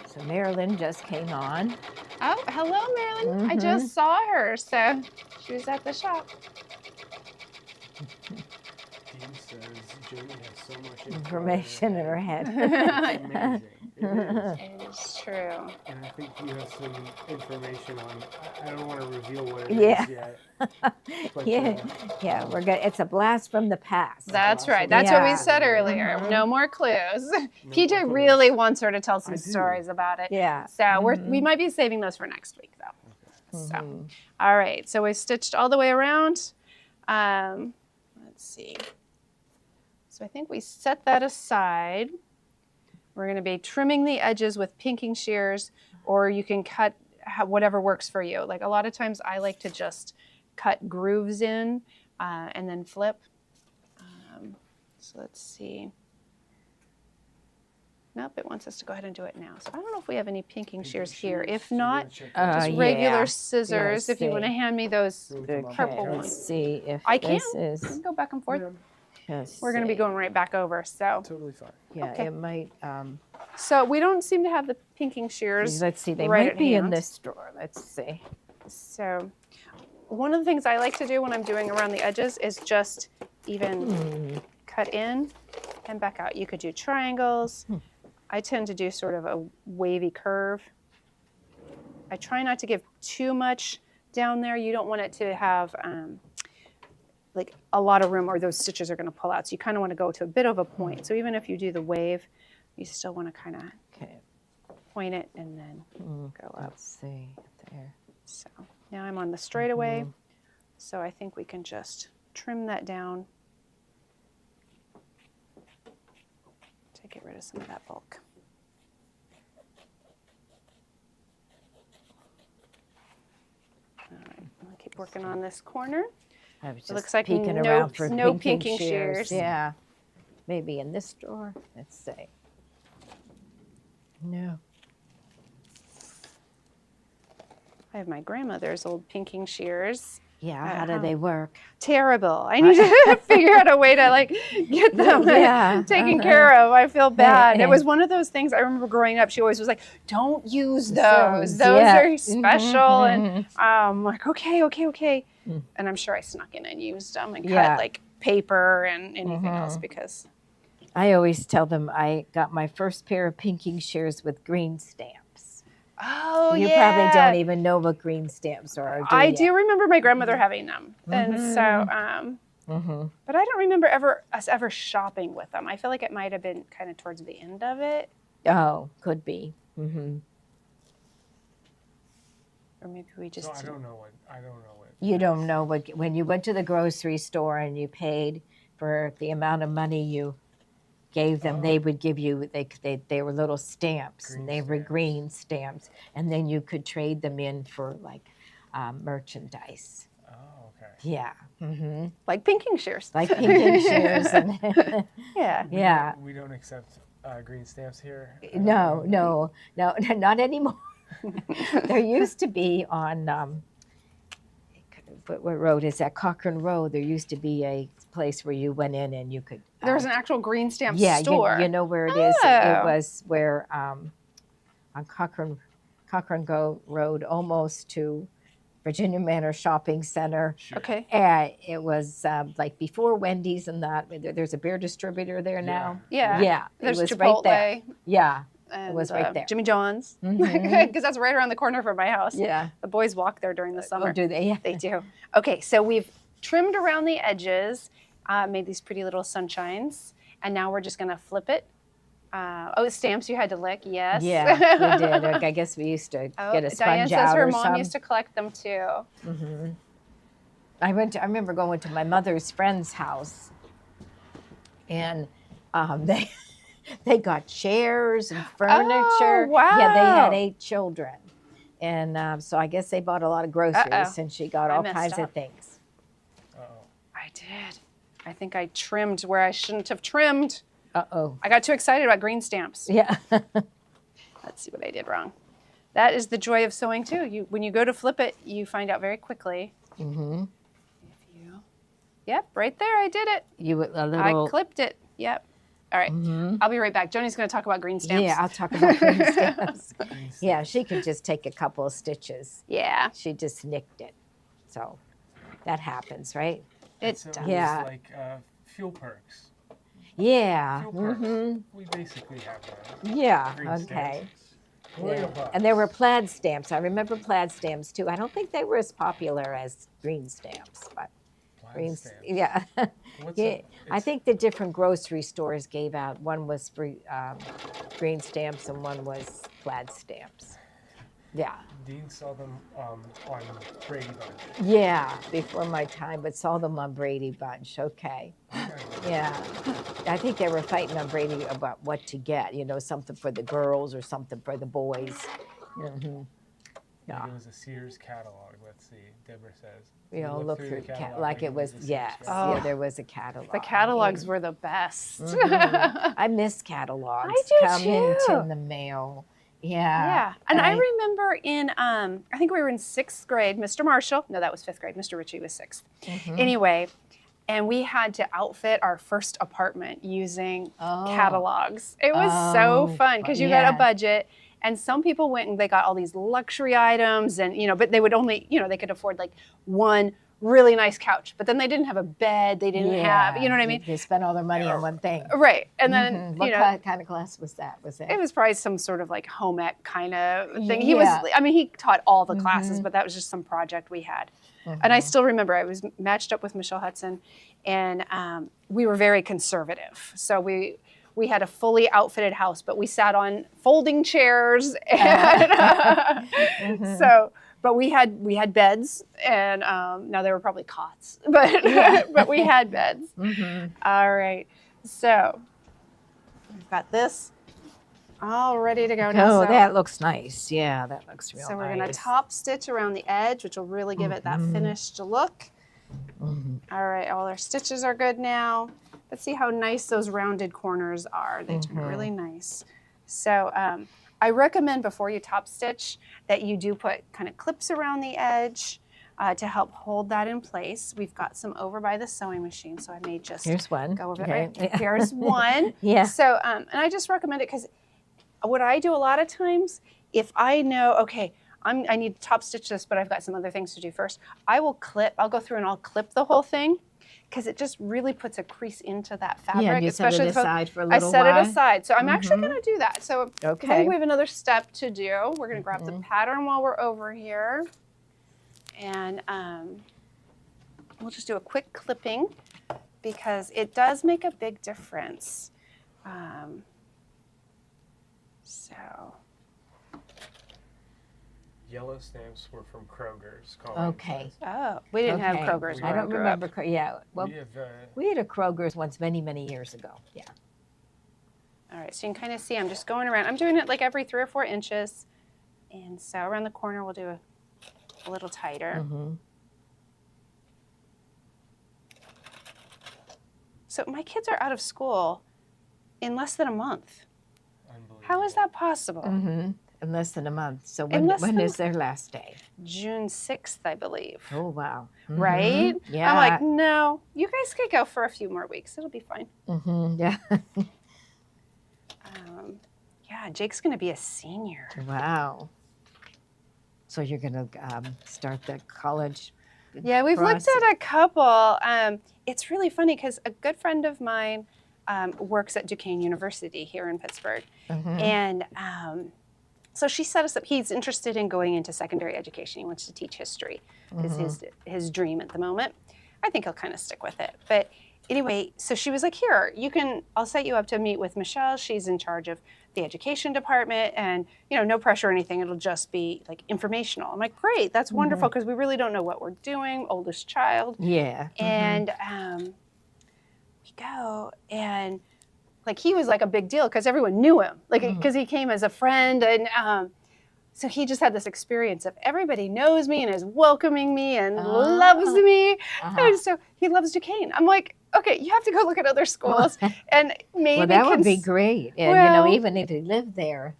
So Marilyn just came on. Oh, hello, Marilyn. I just saw her, so she was at the shop. Dean says Jamie has so much Information in her head. It's amazing. It is. It is true. And I think you have some information on. I don't want to reveal what it Yeah. is yet. But, Yeah, we're good. It's a blast from the past. That's right. That's what we Yeah. said earlier. No more clues. PJ more clues. really wants her to tell some I do. stories about it. Yeah. So we might be saving those for next week, though. So, all right. So we stitched all the way around. Let's see. So I think we set that aside. We're going to be trimming the edges with pinking shears, or you can cut whatever works for you. Like a lot of times I like to just cut grooves in and then flip. So let's see. Nope, it wants us to go ahead and do it now. So I don't know if we have any pinking shears here. If not, just regular yeah. scissors. If you want to see. hand me those Okay, purple let's ones. see if I can. this We is. can go back and forth. Just We're going to be see. going right back over. So, Totally fine. Yeah, okay. it might. so we don't seem to have the pinking shears. Let's see. They right might at be in hand. this drawer. Let's see. So one of the things I like to do when I'm doing around the edges is just even cut in and back out. You could do triangles. I tend to do sort of a wavy curve. I try not to give too much down there. You don't want it to have like a lot of room or those stitches are going to pull out. So you kind of want to go to a bit of a point. So even if you do the wave, you still want to kind of Okay. point it and then go up. Let's see there. So now I'm on the straightaway. So I think we can just trim that down to get rid of some of that bulk. All right, I'll keep working on this corner. I was just looks like peeking no- around for no pinking pinking shears. Yeah. Maybe in this drawer. Let's see. No. I have my grandmother's old pinking shears. Yeah. How do they work? Terrible. I need to figure out a way to like get them Yeah. taken care of. I feel bad. It was one of those things I remember growing up. She always was like, "Don't use those. Those yeah. are special." And I'm like, "Okay." And I'm sure I snuck in and used them and Yeah. cut like paper and anything else because. I always tell them I got my first pair of pinking shears with green stamps. Oh You yeah. probably don't even know what green stamps are. I you? do remember my grandmother having them, and so. But I don't remember us ever shopping with them. I feel like it might have been kind of towards the end of it, Oh, could be. or maybe we just. So I don't know what. You don't know what when you went to the grocery store and you paid for the amount of money you gave them, they would give you they were little stamps and they were green stamps, and then you could trade them in for like merchandise. Oh, okay. Yeah. Like pinking shears. Like pinking shears. And Yeah. yeah. We don't accept green stamps here. No, not anymore. There used to be on what road is that? Cochrane Road. There used to be a place where you went in and you could. There was an actual green stamp Yeah, store. you know where it is. Oh. It was where on Cochrane Road, almost to Virginia Manor Shopping Center. Okay. And it was like before Wendy's and that. There's a beer distributor there now. Yeah. Yeah, There's it was Chipotle. right there. Yeah, And, was right there. Jimmy John's. Because that's right around the corner from my house. yeah. The boys walk there during the summer. Oh, do they? Yeah. They do. Okay, so we've trimmed around the edges, made these pretty little sunshines, and now we're just going to flip it. Stamps you had to lick, yes. Yeah, we did. I guess we used to get a Diane sponge says out her or mom something. used to collect them too. I remember going to my mother's friend's house, and They got chairs and furniture. Oh, wow. Yeah, they had 8 children. And so I guess they bought a lot of groceries, Uh-oh. and she got I all messed kinds up. of things. Uh-oh. I did. I think I trimmed where I shouldn't have trimmed. Uh-oh. I got too excited about green stamps. Yeah. Let's see what I did wrong. That is the joy of sewing too. When you go to flip it, you find out very quickly. Mm-hmm. Yep, right there, I did it. You a I little. clipped it. Yep. All right. I'll be right back. Joni's going to talk about green stamps. Yeah, I'll talk about green stamps. Green Yeah, stamps. she could just take a couple of stitches. Yeah, She just nicked it. So that happens, right? it So does. it Yeah. was like fuel perks. Yeah. Fuel perks. Mm-hmm. We basically have that. Yeah. Green Okay. stamps. Gloria Yeah. bucks. And there were plaid stamps. I remember plaid stamps too. I don't think they were as popular as green stamps, but Plaid green. stamps. Yeah. What's Yeah. a- I it's- think the different grocery stores gave out. One was for green stamps and one was plaid stamps. Yeah. Dean saw them on Brady Bunch. Yeah. Before my time, but saw them on Brady Bunch. Okay. Yeah. I think they were fighting on Brady about what to get. You know, something for the girls or something for the boys. Mm-hmm. Yeah. It was a Sears catalog. Let's see. Deborah says. We all look through the catalog like it was. a Sears Yes. catalog. Yeah. There was a catalog. The catalogs were the best. Mhm. I miss catalogs. I do Come too. into the mail. Yeah. Yeah. And I remember in, I think we were in 6th grade, Mr. Marshall, no, that was 5th grade. Mr. Ritchie was 6th. Mhm. Anyway, and we had to outfit our first apartment using Oh. catalogs. It was so Oh, fun because you yeah. got a budget. And some people went and they got all these luxury items and, but they would only, they could afford like one really nice couch, but then they didn't have a bed. They didn't have, you know what I mean? They spent all their money on one thing. Right. And then, Mhm. What kind of class was that? Was it? it was probably some sort of like home ec kind of thing. He was, Yeah. I mean, he taught all the classes, Mhm. but that was just some project we had. Mhm. And I still remember I was matched up with Michelle Hudson, and we were very conservative. So we had a fully outfitted house, but we sat on folding chairs, and Mhm. so. But we had beds, and now they were probably cots, but Yeah. but we had beds. Mhm. All right, so we've got this all ready to go now. Oh, So- that looks nice. Yeah, that looks real so we're nice. going to top stitch around the edge, which will really give it that Mhm. finished look. Mhm. All right, all our stitches are good now. Let's see how nice those rounded corners are. They turn Mhm. really nice. So I recommend before you top stitch that you do put kind of clips around the edge to help hold that in place. We've got some over by the sewing machine, so I may just Here's one. go over Okay. there. Here's one. Yeah. So, and I just recommend it because what I do a lot of times, if I know, okay, I need to top stitch this, but I've got some other things to do first, I'll go through and I'll clip the whole thing because it just really puts a crease into that fabric. Yeah, and you set it the- aside for a I little set while. it aside. So I'm actually Mhm. going to do that. So I Okay. think we have another step to do. We're going to grab the Mhm. pattern while we're over here. And we'll just do a quick clipping because it does make a big difference. So Yellow stamps were from Kroger's. Okay. oh, we didn't have Okay. Kroger's. I when don't grew remember. up. Yeah. Well, We have we had a Kroger's once many, many years ago. Yeah. All right, so you can kind of see I'm just going around. I'm doing it like every 3 or 4 inches. And so around the corner, we'll do a little tighter. Mm-hmm. So my kids are out of school in less than a month. unbelievable. How is that possible? Mm-hmm. In less than a month. So In less when than- is their last day? June 6th, I believe. Oh, wow. Right? Mhm. Yeah. I'm like, no, you guys could go for a few more weeks. It'll be fine. Mm-hmm. Yeah. Yeah, Jake's going to be a senior. Wow. So you're going to start the college Yeah, we've looked process. at a couple. It's really funny because a good friend of mine works at Duquesne University here in Pittsburgh. Mhm. And so she set us up. He's interested in going into secondary education. He wants to teach history. Is his dream at the moment. I think he'll kind of stick with it. But anyway, so she was like, here, I'll set you up to meet with Michelle. She's in charge of the education department and, no pressure or anything. It'll just be like informational. I'm like, great, that's wonderful because we really don't know what we're doing, oldest child. Yeah. And we go and like he was like a big deal because everyone knew him, like because he came as a friend, and so he just had this experience of everybody knows me and is welcoming me and loves me. And so he loves Duquesne. I'm like, okay, you have to go look at other schools and maybe. Well, that would be great. And, Well, even if he lived there,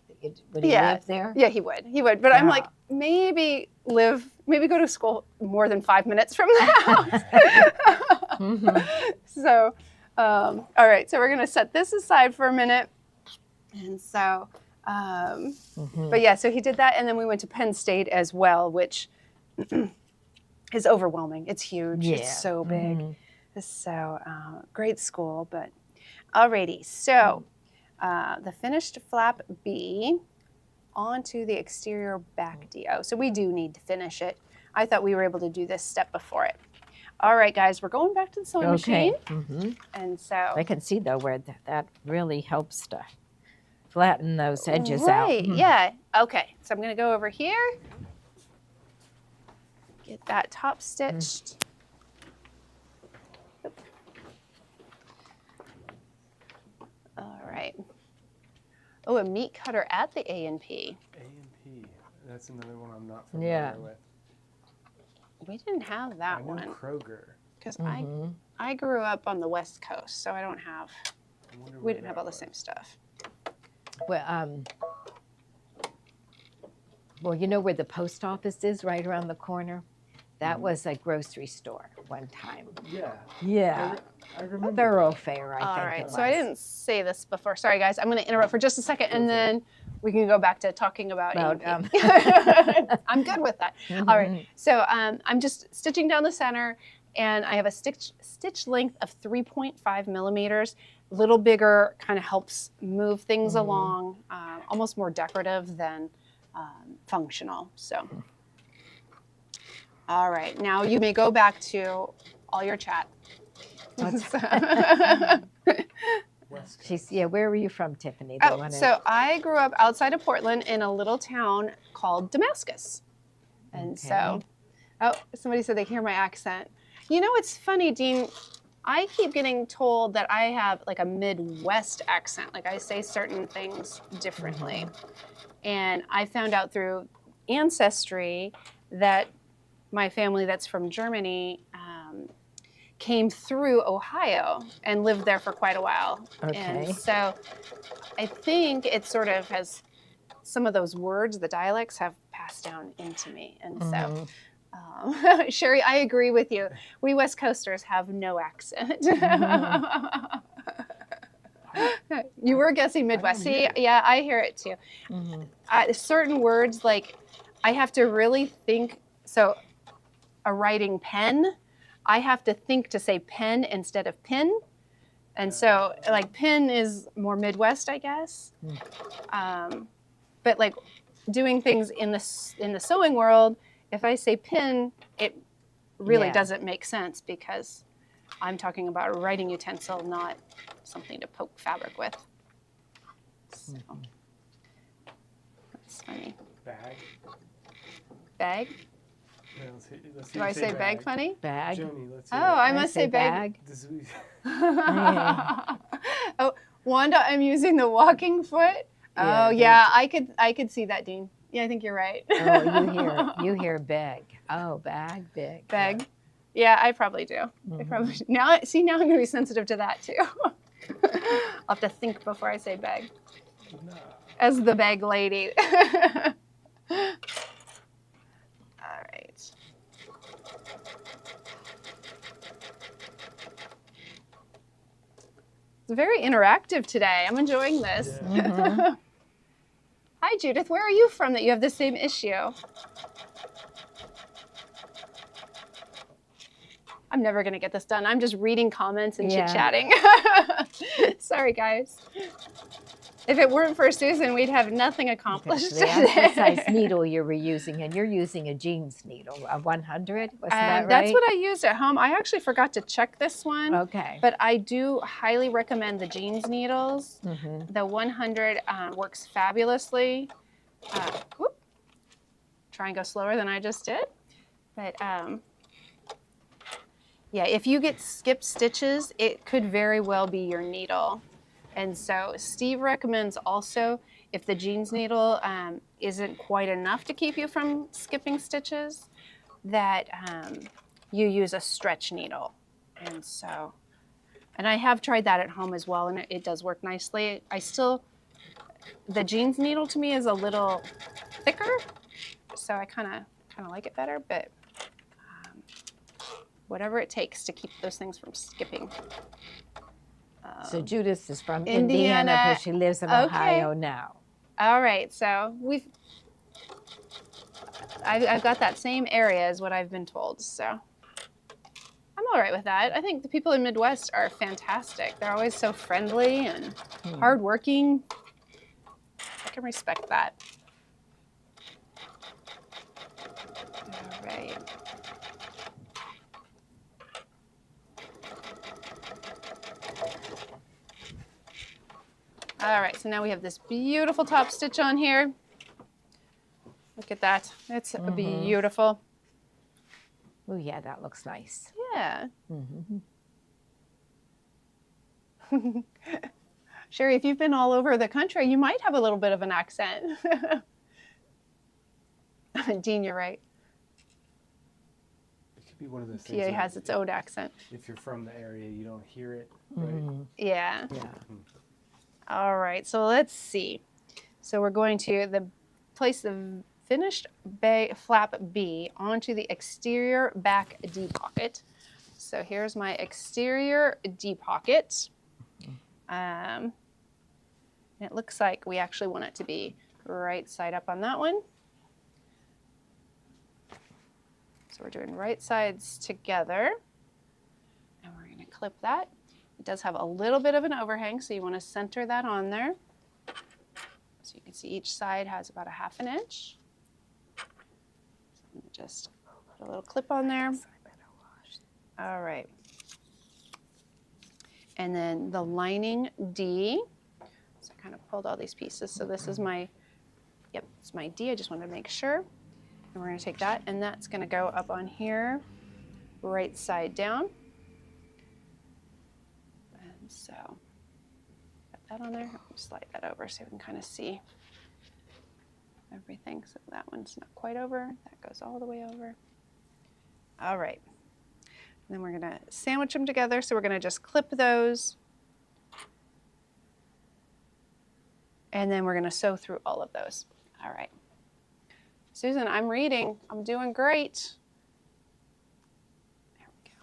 would he live there? Yeah, he would. He would. But I'm like, maybe go to school more than 5 minutes from the house. So, all right. So we're going to set this aside for a minute. And so, but yeah, so he did that. And then we went to Penn State as well, which is overwhelming. It's huge. Yeah. It's so big. So great school. But alrighty. So the finished flap B onto the exterior back DO. So we do need to finish it. I thought we were able to do this step before it. All right, guys, we're going back to the sewing machine. And so I can see though where that really helps to flatten those edges out. Right, yeah. Okay, so I'm going to go over here. Get that top stitched. All right. Oh, a meat cutter at the A&P. A&P. That's another one I'm not familiar with. We didn't have that one. Kroger. Because I grew up on the West Coast, so I don't have. We didn't have all the same stuff. Well, you know where the post office is, right around the corner? That was a grocery store one time. Yeah. Yeah. I remember. Thoroughfare, I think. All right, it was. so I didn't say this before. Sorry, guys. I'm going to interrupt for just a second, and then we can go back to talking about A&P. I'm good with that. All right, so I'm just stitching down the center, and I have a stitch length of 3.5 millimeters. A little bigger kind of helps move things along, almost more decorative than functional. So, all right, now you may go back to all your chat. Where were you from, Tiffany? So I grew up outside of Portland in a little town called Damascus. And so, somebody said they hear my accent. You know, it's funny, Dean, I keep getting told that I have like a Midwest accent. Like I say certain things differently. And I found out through Ancestry that my family that's from Germany came through Ohio and lived there for quite a while. Okay. And so I think it sort of has some of those words, the dialects have passed down into me. And so, Sherry, I agree with you. We West Coasters have no accent. You were guessing Midwest. See, yeah, I hear it too. Certain words, like I have to really think. So a writing pen, I have to think to say pen instead of pin. And so like pin is more Midwest, I guess. But like doing things in the sewing world, if I say pin, it really doesn't make sense because I'm talking about a writing utensil, not something to poke fabric with. So that's funny. Bag? Yeah, let's see Do I say bag funny? Bag. Joni, let's I must say bag. Oh, Wanda, I'm using the walking foot. Oh yeah, I could see that, Dean. Yeah, I think you're right. You hear bag. Oh, bag, big. Bag. Yeah, I probably do. I probably do. Now I'm going to be sensitive to that too. I'll have to think before I say bag. No. As the bag lady. All right. It's very interactive today. I'm enjoying this. Yeah. Hi, Judith. Where are you from that you have the same issue? I'm never going to get this done. I'm just reading comments and chit-chatting. Sorry, guys. If it weren't for Susan, we'd have nothing accomplished The today. precise needle you were using, and you're using a jeans needle, a 100, wasn't that right? That's what I used at home. I actually forgot to check this one. Okay. But I do highly recommend the jeans needles. The 100 works fabulously. Try and go slower than I just did. But yeah, if you get skipped stitches, it could very well be your needle. And so Steve recommends also, if the jeans needle isn't quite enough to keep you from skipping stitches, that you use a stretch needle. And so, and I have tried that at home as well, and it does work nicely. The jeans needle to me is a little thicker, so I kind of like it better, but whatever it takes to keep those things from skipping. So Judith is from Indiana. Indiana, but she lives in Ohio now. All right, so I've got that same area as what I've been told, so I'm all right with that. I think the people in Midwest are fantastic. They're always so friendly and hardworking. I can respect that. All right. All right, so now we have this beautiful top stitch on here. Look at that. It's beautiful. Oh, yeah, that looks nice. Yeah. Mm-hmm. Sherry, if you've been all over the country, you might have a little bit of an accent. Dean, you're right. It could be one of those things. PA has its own accent. If you're from the area, you don't hear it, right? Mm-hmm. Yeah. Yeah. All right, so let's see. So we're going to place the finished flap B onto the exterior back D pocket. So here's my exterior D pocket. And it looks like we actually want it to be right side up on that one. So we're doing right sides together. And we're going to clip that. It does have a little bit of an overhang, so you want to center that on there. So you can see each side has about a 1/2 inch. So I'm going to just put a little clip on there. All right. And then the lining D. So I kind of pulled all these pieces. So this is my, it's my D. I just wanted to make sure. And we're going to take that, and that's going to go up on here, right side down. And so put that on there. I'll slide that over so we can kind of see everything. So that one's not quite over. That goes all the way over. All right. And then we're going to sandwich them together. So we're going to just clip those. And then we're going to sew through all of those. All right. Susan, I'm reading. I'm doing great. There we go.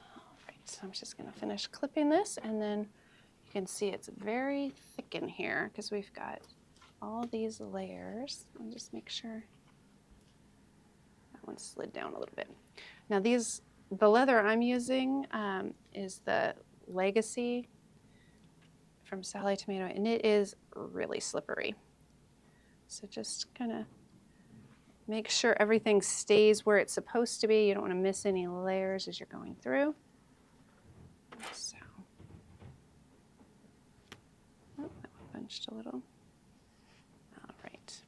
All right, so I'm just going to finish clipping this, and then you can see it's very thick in here because we've got all these layers. I'll just make sure. One slid down a little bit. Now the leather I'm using is the Legacy from Sally Tomato, and it is really slippery. So just kind of make sure everything stays where it's supposed to be. You don't want to miss any layers as you're going through. So, oh, that one bunched a little. All right.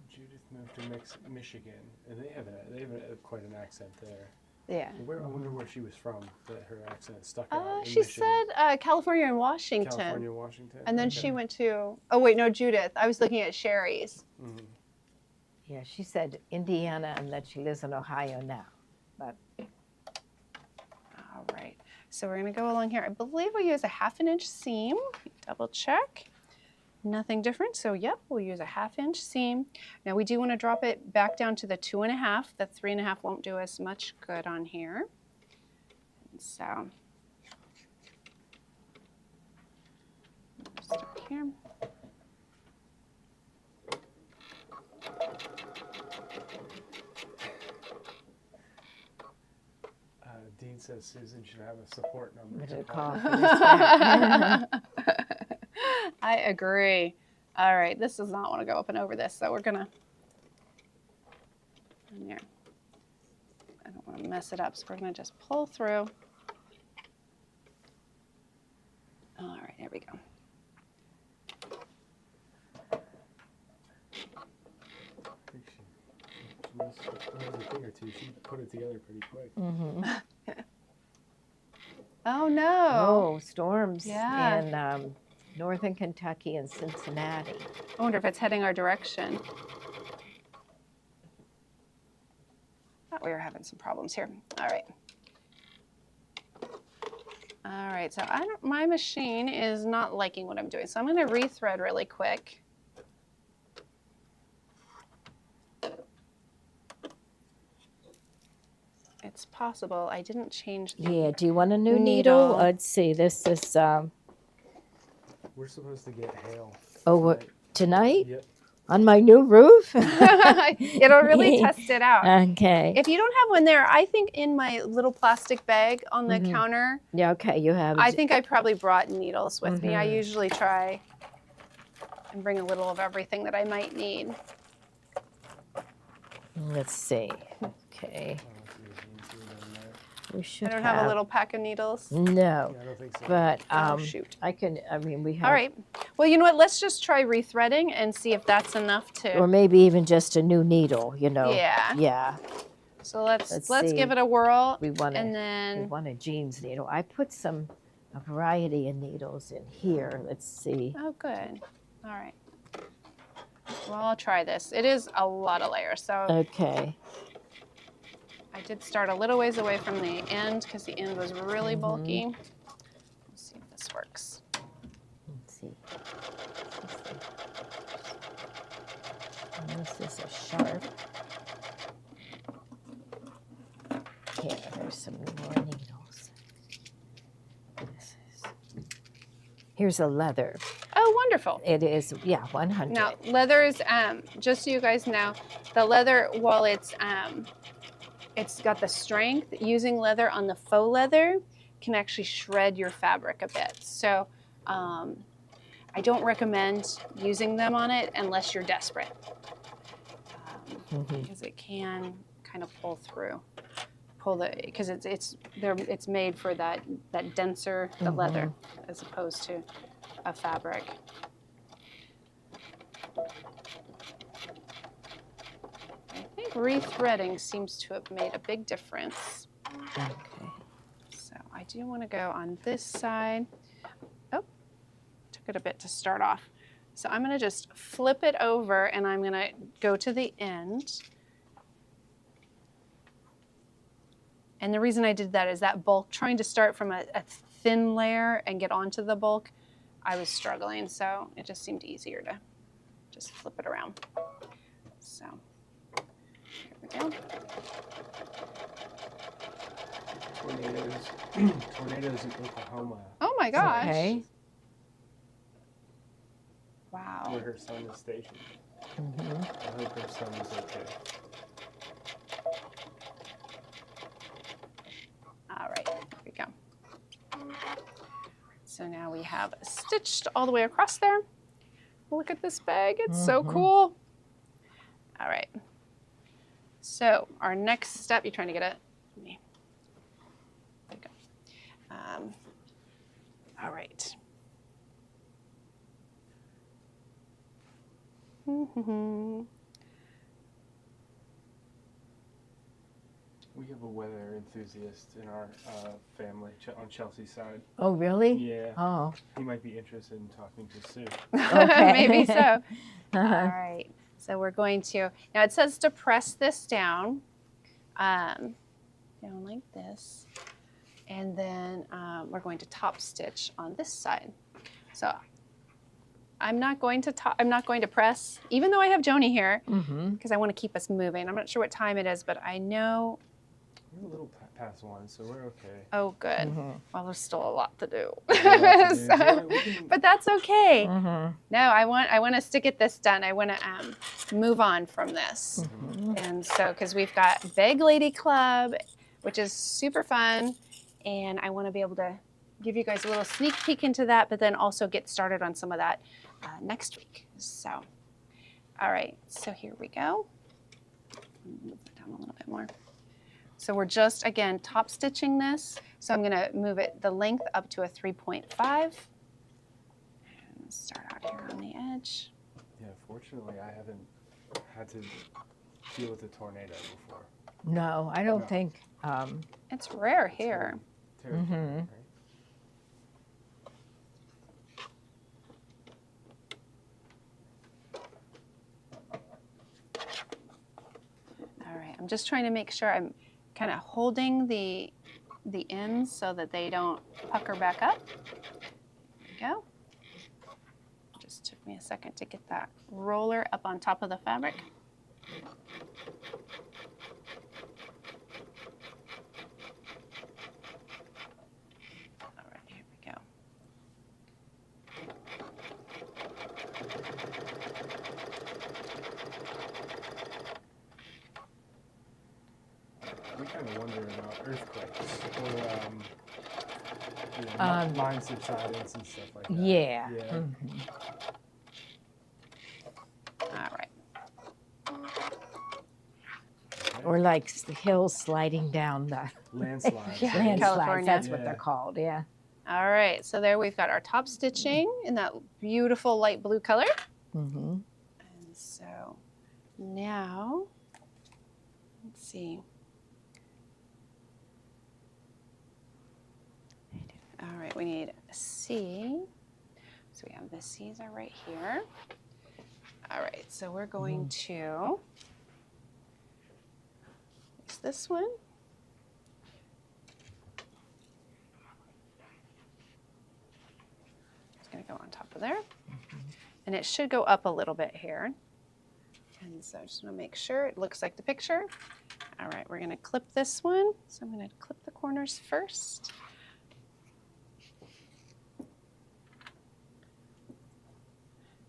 Judith moved to Michigan, and they have quite an accent there. Yeah. I wonder where she was from, that her accent stuck out. in She Michigan. said California and Washington. California, Washington. And then Okay. she went to, oh wait, no, Judith. I was looking at Sherry's. Mhm. Yeah, she said Indiana and that she lives in Ohio now. But All right, so we're gonna go along here. I believe we use a 1/2 inch seam. Double check. Nothing different, so yep, we'll use a 1/2 inch seam. Now we do wanna drop it back down to the 2.5. The 3.5 won't do us much good on here. And so, start here. Dean says Susan should have a support number. I'm to gonna call. call for this back. I agree. All right, this does not want to go up and over this, so we're gonna. In there. I don't want to mess it up, so we're gonna just pull through. All right, there we go. I think she must have a thing or two. She put it together pretty quick. Mm-hmm. Oh no! Oh, storms Yeah. in northern Kentucky and Cincinnati. I wonder if it's heading our direction. Thought we were having some problems here. All right. All right, so my machine is not liking what I'm doing, so I'm going to rethread really quick. It's possible I didn't change the Yeah, do you want a new Needle. needle? Let's see, this is, We're supposed to get hail. oh, what, tonight? Yep. On my new roof? It'll really test it out. Okay. If you don't have one there, I think in my little plastic bag on the counter, Yeah, okay, you have. I think I probably brought needles with me. I Mhm. usually try and bring a little of everything that I might need. Let's see. Okay, I don't see anything on there. we should I don't have a little pack of needles. No, Yeah, I don't think so. but Oh, shoot. I can, I mean, we have. All right. Well, you know what? Let's just try rethreading and see if that's enough to. Or maybe even just a new needle, you know. Yeah. Yeah, So let's Let's give see. it a whirl. we want And we then want a jeans needle. I put a variety of needles in here. Let's see. oh, good. All right. Well, I'll try this. It is a lot of layers, so Okay. I did start a little ways away from the end because the end was really bulky. Let's see if this works. Let's see. This is a sharp. Here, there's some more needles. Here's a leather. Oh, wonderful. It is, yeah, 100. Now, leather is, just so you guys know, the leather, while it's got the strength, using leather on the faux leather can actually shred your fabric a bit. So I don't recommend using them on it unless you're desperate, because it can kind of pull through. Because it's made for that denser, the leather, as opposed to a fabric. I think rethreading seems to have made a big difference. Okay. So I do want to go on this side. Oh, took it a bit to start off. So I'm going to just flip it over and I'm going to go to the end. And the reason I did that is that bulk, trying to start from a thin layer and get onto the bulk, I was struggling. So it just seemed easier to just flip it around. So here we go. Tornadoes in Oklahoma. Oh my gosh. Okay. Wow. Where her son is stationed. Mhm. I hope her son is okay. All right, here we go. So now we have stitched all the way across there. Look at this bag, it's so cool. All right. So our next step, you're trying to get it? Me. There you go. All right. We have a weather enthusiast in our family on Chelsea's side. Oh, really? Yeah. Oh. He might be interested in talking to Sue. Okay. Maybe so. All right. So we're going to, now it says to press this down, down like this. And then we're going to top stitch on this side. So I'm not going to press, even though I have Joni here, because I want to keep us moving. I'm not sure what time it is, but I know. We're a little past one, so we're okay. Oh, good. Well, there's still a lot to do. Yeah, we can- But that's okay. No, I want to stick at this done. I want to move on from this. And so, because we've got Big Lady Club, which is super fun, and I want to be able to give you guys a little sneak peek into that, but then also get started on some of that next week. So, all right, so here we go. Move it down a little bit more. So we're just, again, top stitching this. So I'm gonna move it, the length up to a 3.5. And start out here on the edge. Yeah, fortunately, I haven't had to deal with a tornado before. No, I don't No. think. It's rare here. Territory, Mhm. right? All right, I'm just trying to make sure I'm kind of holding the ends so that they don't pucker back up. There we go. Just took me a second to get that roller up on top of the fabric. All right, here we go. We kind of wonder about earthquakes or mine subsidence and stuff like that. Yeah. Yeah. Mhm. All right. Okay. Or like the hills sliding down the Landslides. yeah, right? landslides. California. That's what Yeah. they're called. Yeah. All right, so there we've got our top stitching in that beautiful light blue color. Mm-hmm. And so now, let's see. All right, we need a C. So we have the C's are right here. All right, so we're going to use this one. It's going to go on top of there. And it should go up a little bit here. And so I just want to make sure it looks like the picture. All right, we're going to clip this one. So I'm going to clip the corners first.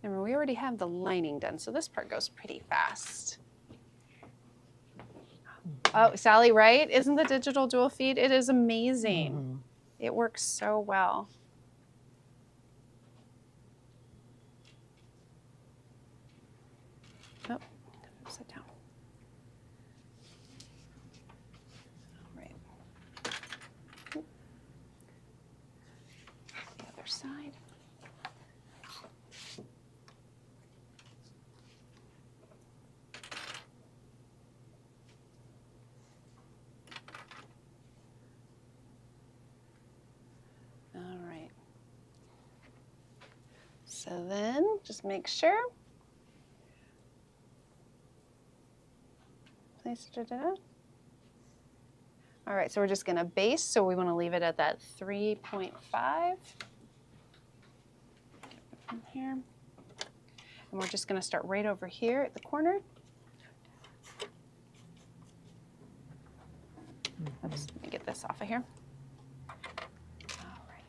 Remember, we already have the lining done, so this part goes pretty fast. Oh, Sally, right? Isn't the digital dual feed? It is amazing. Mhm. It works so well. Oh, upside down. All right. The other side. All right. So then just make sure. Place it. All right, so we're just going to base, so we want to leave it at that 3.5. From here. And we're just going to start right over here at the corner. Oops, let me get this off of here. All right.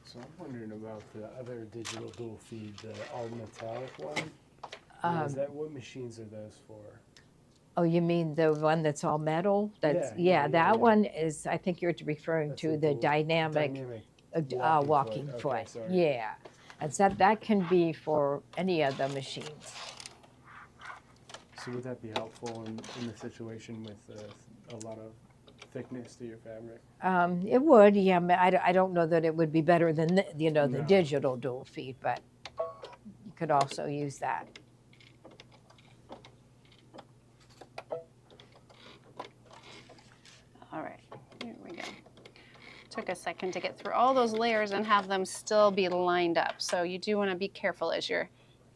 So I'm wondering about the other digital dual feed, the all metallic one. Is that what machines are those for? Oh, you mean the one that's all metal? That's Yeah, that one is. I think you're referring That's to the the dual- dynamic walking Okay, foot. sorry. Yeah, and so that can be for any of the machines. So would that be helpful in the situation with a lot of thickness to your fabric? It would, yeah. I don't know that it would be better than the No. digital dual feed, but you could also use that. All right, here we go. Took a second to get through all those layers and have them still be lined up. So you do want to be careful as you're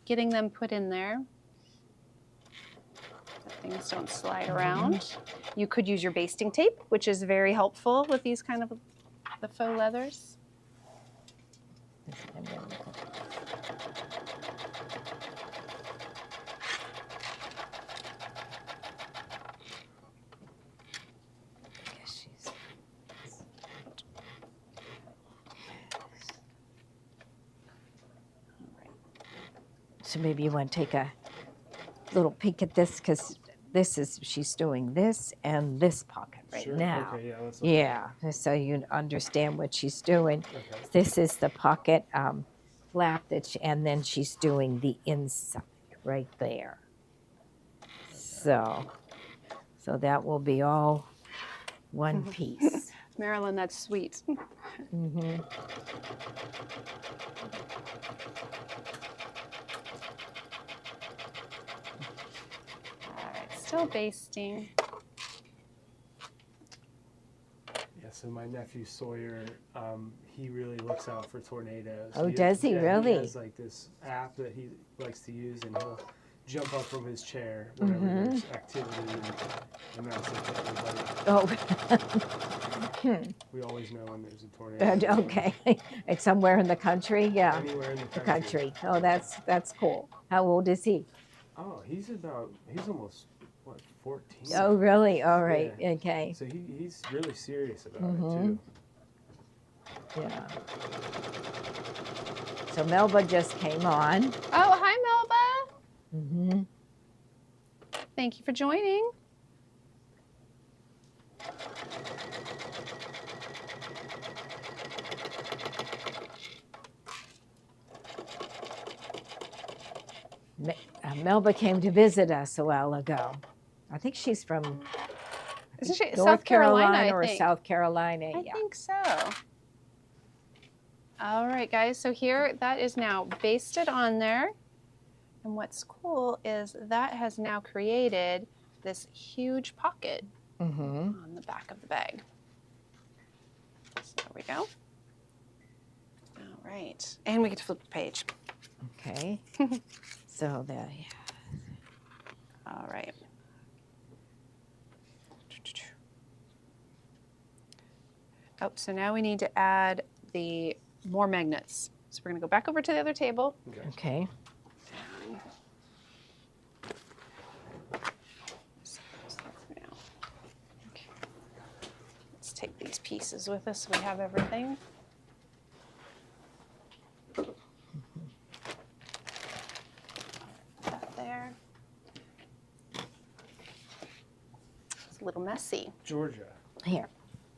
getting them put in there. That things don't slide around. You could use your basting tape, which is very helpful with these kind of the faux leathers. So maybe you want to take a little peek at this because she's doing this and this pocket right Sure. now. Okay, yeah, let's look at Yeah, so you understand what she's doing. Okay. This is the pocket flap and then she's doing the inside right there. So that will be all one piece. Marilyn, that's sweet. Mm-hmm. All right, still basting. Yeah, so my nephew Sawyer, he really looks out for tornadoes. Oh, does he really? He has like this app that he likes to use, and he'll jump up from his chair whenever there's activity and announce it to everybody. Oh. We always know when there's a tornado. Okay. It's somewhere in the country? Yeah. Anywhere in The the country. country. Oh, that's cool. How old is he? Oh, he's almost, what, 14? Oh, really? All right. Okay. So he's really serious about it, Mhm. too. Yeah. So Melba just came on. Oh, hi, Melba. Mm-hmm. Thank you for joining. Melba came to visit us a while ago. I think she's from Isn't she North South Carolina? I or think. South Carolina. I Yeah. think so. All right, guys. So here, that is now basted on there. And what's cool is that has now created this huge pocket Mm-hmm. on the back of the bag. So there we go. All right. And we get to flip the page. Okay. So there. All right. Oh, so now we need to add the more magnets. So we're going to go back over to the other table. Okay. Okay. Let's take these pieces with us so we have everything. Put that there. It's a little messy. Georgia. Here.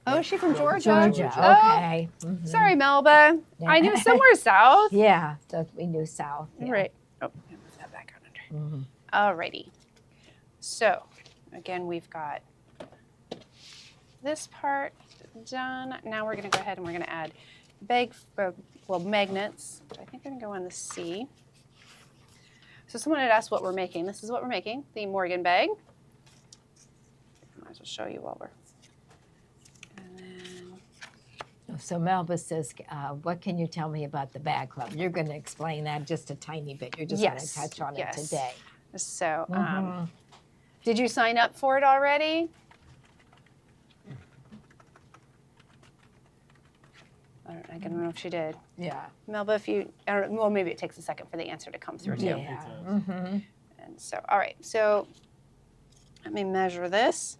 Oh, is she from Georgia? Georgia. Oh, Okay. Mhm. sorry, Melba. I knew somewhere south. Yeah. So we knew south. Yeah. Right. Oh, move that back out under. Mhm. Alrighty. So, again, we've got this part done. Now we're going to go ahead and we're going to add magnets, which I think are going to go on the C. So someone had asked what we're making. This is what we're making, the Morgan bag. Might as well show you while we're. And then, So Melba says, what can you tell me about the bag club? You're going to explain that just a tiny bit. You're just going to Yes, touch on yes. it today. so, Mhm. did you sign up for it already? I don't know if she did. Yeah. Melba, if you, I don't know, well, maybe it takes a second for the answer to come through too. Yeah. Mm-hmm. And so, all right, so let me measure this.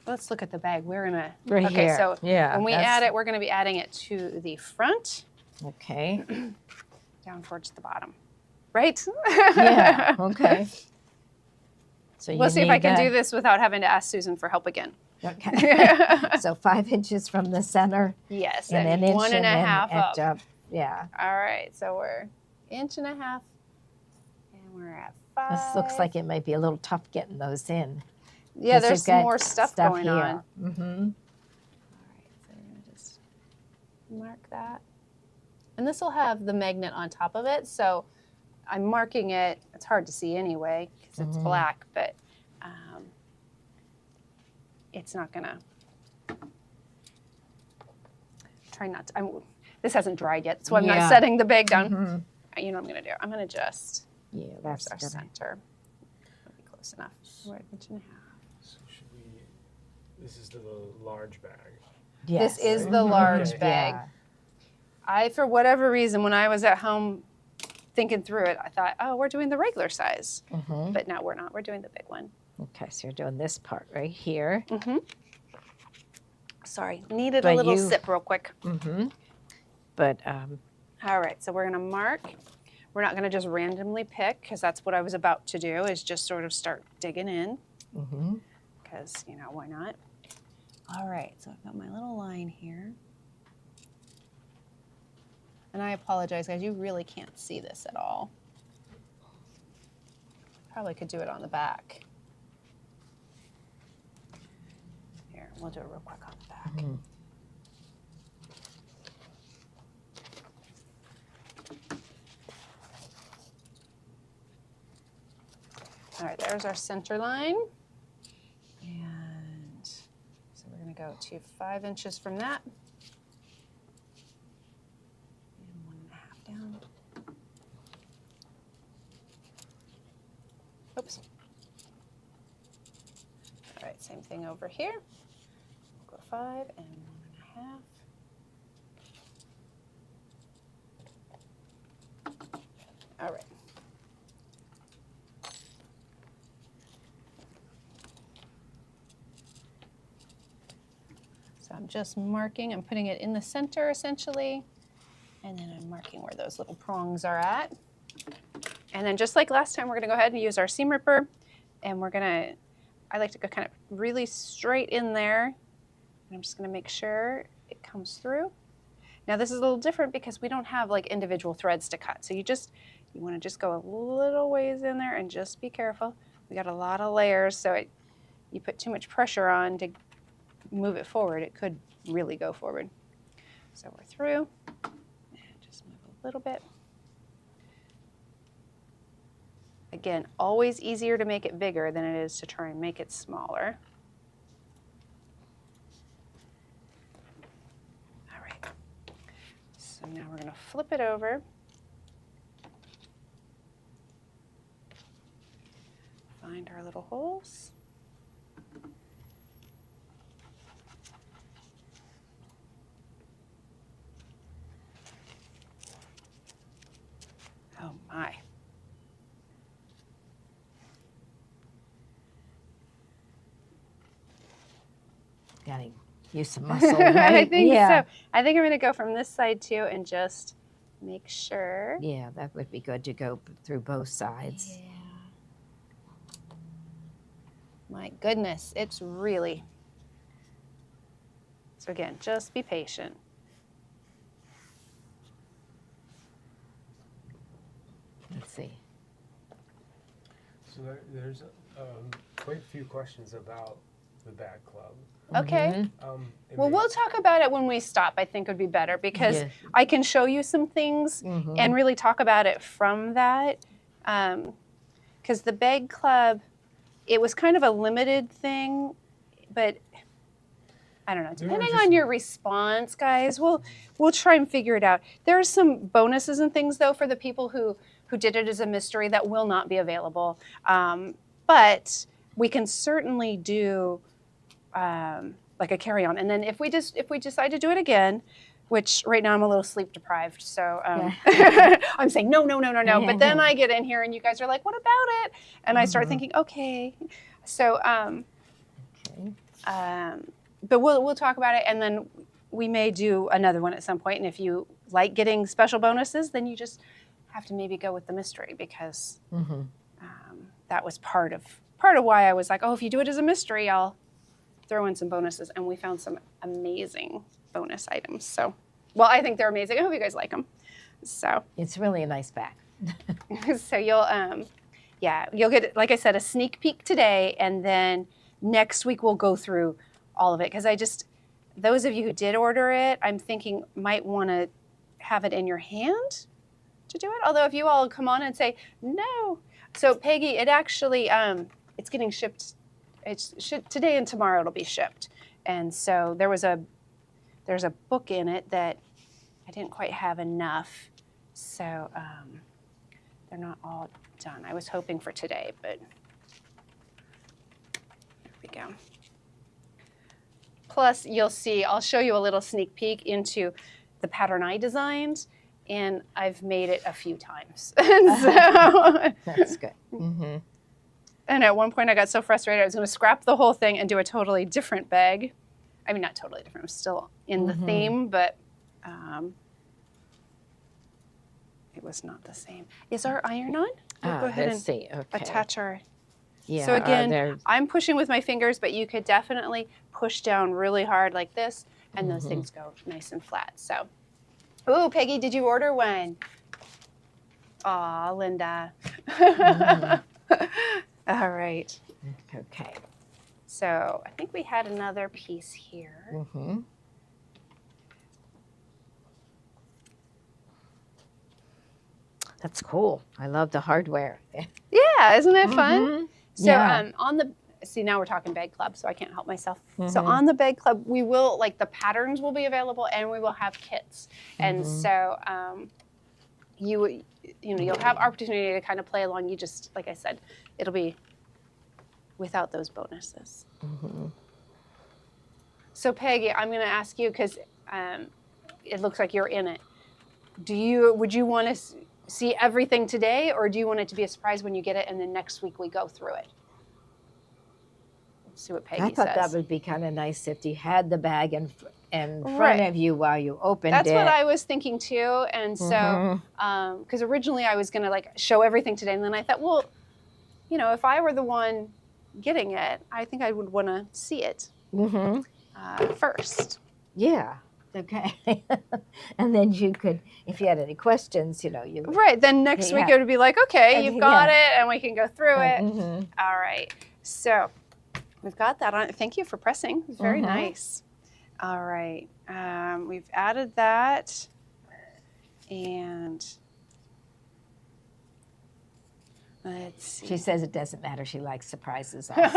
Let's look at the bag. We're gonna, Right okay, here. so Yeah, when we that's- add it, we're gonna be adding it to the front, Okay. down towards the bottom, right? Yeah. Okay. So We'll see if I can do this without having to ask Susan for help again. Okay. So 5 inches from the center Yes, and and an inch 1.5 and then up. at, yeah. All right, so we're 1.5 inches, and we're at 5. This looks like it might be a little tough getting those in. Yeah, 'cause there's you've some got more stuff going here. on. Mm-hmm. All right, so we're gonna just mark that. And this will have the magnet on top of it, so I'm marking it. It's hard to see anyway because it's Mhm. black, but it's not gonna. Try not to. This hasn't dried yet, so I'm Yeah. not setting the bag down. Mhm. You know what I'm gonna do? I'm gonna just. Yeah, There's that's our good. center. That'll be close enough. We're at 1.5 inches. So should we, this is the large bag. Yes. This is the large Okay. bag. Yeah. For whatever reason, when I was at home thinking through it, I thought, oh, we're doing the regular size. Mhm. But no, we're not. We're doing the big one. Okay, so you're doing this part right here. Mm-hmm. Sorry, needed But a little you- sip real quick. Mm-hmm. But All right, so we're going to mark. We're not going to just randomly pick because that's what I was about to do is just sort of start digging in mm-hmm. because, why not? All right, so I've got my little line here. And I apologize, guys. You really can't see this at all. Probably could do it on the back. Here, we'll do it real quick on the back. Mm-hmm. All right, there's our center line. And so we're going to go to 5 inches from that. And 1.5 down. Oops. All right, same thing over here. We'll go 5 and 1.5. All right. So I'm just marking, I'm putting it in the center essentially, and then I'm marking where those little prongs are at. And then just like last time, we're gonna go ahead and use our seam ripper, and I like to go kind of really straight in there, and I'm just gonna make sure it comes through. Now this is a little different because we don't have like individual threads to cut, so you wanna just go a little ways in there and just be careful. We got a lot of layers, so you put too much pressure on to move it forward, it could really go forward. So we're through, and just move a little bit. Again, always easier to make it bigger than it is to try and make it smaller. All right, so now we're going to flip it over. Find our little holes. Oh my. Gotta use some muscle, right? I think yeah. so. I think I'm going to go from this side too and just make sure. Yeah, that would be good to go through both sides. Yeah. My goodness, it's really. So again, just be patient. Let's see. So there's quite a few questions about the bag club. Okay. And Well, we'll talk about it when we stop, I think would be better, because Yeah. I can show you some things and really talk about it from that. Because the bag club, it was kind of a limited thing, but I don't know. Depending on your response, guys, we'll try and figure it out. There are some bonuses and things, though, for the people who did it as a mystery that will not be available. But we can certainly do like a carry-on. And then if we decide to do it again, which right now I'm a little sleep deprived, so I'm saying no. But then I get in here and you guys are like, what about it? And I start thinking, okay. So, but we'll talk about it, and then we may do another one at some point. And if you like getting special bonuses, then you just have to maybe go with the mystery, because that was part of why I was like, oh, if you do it as a mystery, I'll throw in some bonuses. And we found some amazing bonus items. So, well, I think they're amazing. I hope you guys like them. So It's really a nice bag. so you'll get, like I said, a sneak peek today, and then next week we'll go through all of it, because those of you who did order it, I'm thinking might want to have it in your hand to do it. Although if you all come on and say no, so Peggy, it actually it's getting shipped. Today and tomorrow it'll be shipped, and so there's a book in it that I didn't quite have enough, so they're not all done. I was hoping for today, but here we go. Plus, you'll see, I'll show you a little sneak peek into the pattern I designed, and I've made it a few times. And so, That's good. and at one point I got so frustrated I was going to scrap the whole thing and do a totally different bag. I mean, not totally different, I'm still in the theme, but it was not the same. Is our iron on? We'll go ahead Let's see. Okay. attach our... Yeah. So again, I'm pushing with my fingers, but you could definitely push down really hard like this, and those things go nice and flat. So Ooh, Peggy, did you order one? Aw, Linda. All right. Okay. So I think we had another piece here. Mm-hmm. That's cool. I love the hardware. Yeah, isn't it fun? Mhm. So Yeah. on the, see, now we're talking bag club, so I can't help myself. So Mhm. on the bag club, we will, like, the patterns will be available and we will have kits. And so you know, you'll have opportunity to kind of play along. You just, like I said, it'll be without those bonuses. So Peggy, I'm going to ask you, because it looks like you're in it. Would you want to see everything today, or do you want it to be a surprise when you get it and then next week we go through it? Let's see what Peggy I thought says. that would be kind of nice if you had the bag in front Right. of you while you opened That's it. what I was thinking too. And so, because originally I was going to like show everything today, and then I thought, well, you know, if I were the one getting it, I think I would want to see it first. Yeah. Okay. And then you could, if you had any questions, you know, you would. Right. Then next week it would be like, okay, you've got it, and we can go through it. All right. So we've got that on. Thank you for pressing. It's very nice. All right. We've added that. And let's see. She says it doesn't matter. She likes surprises also.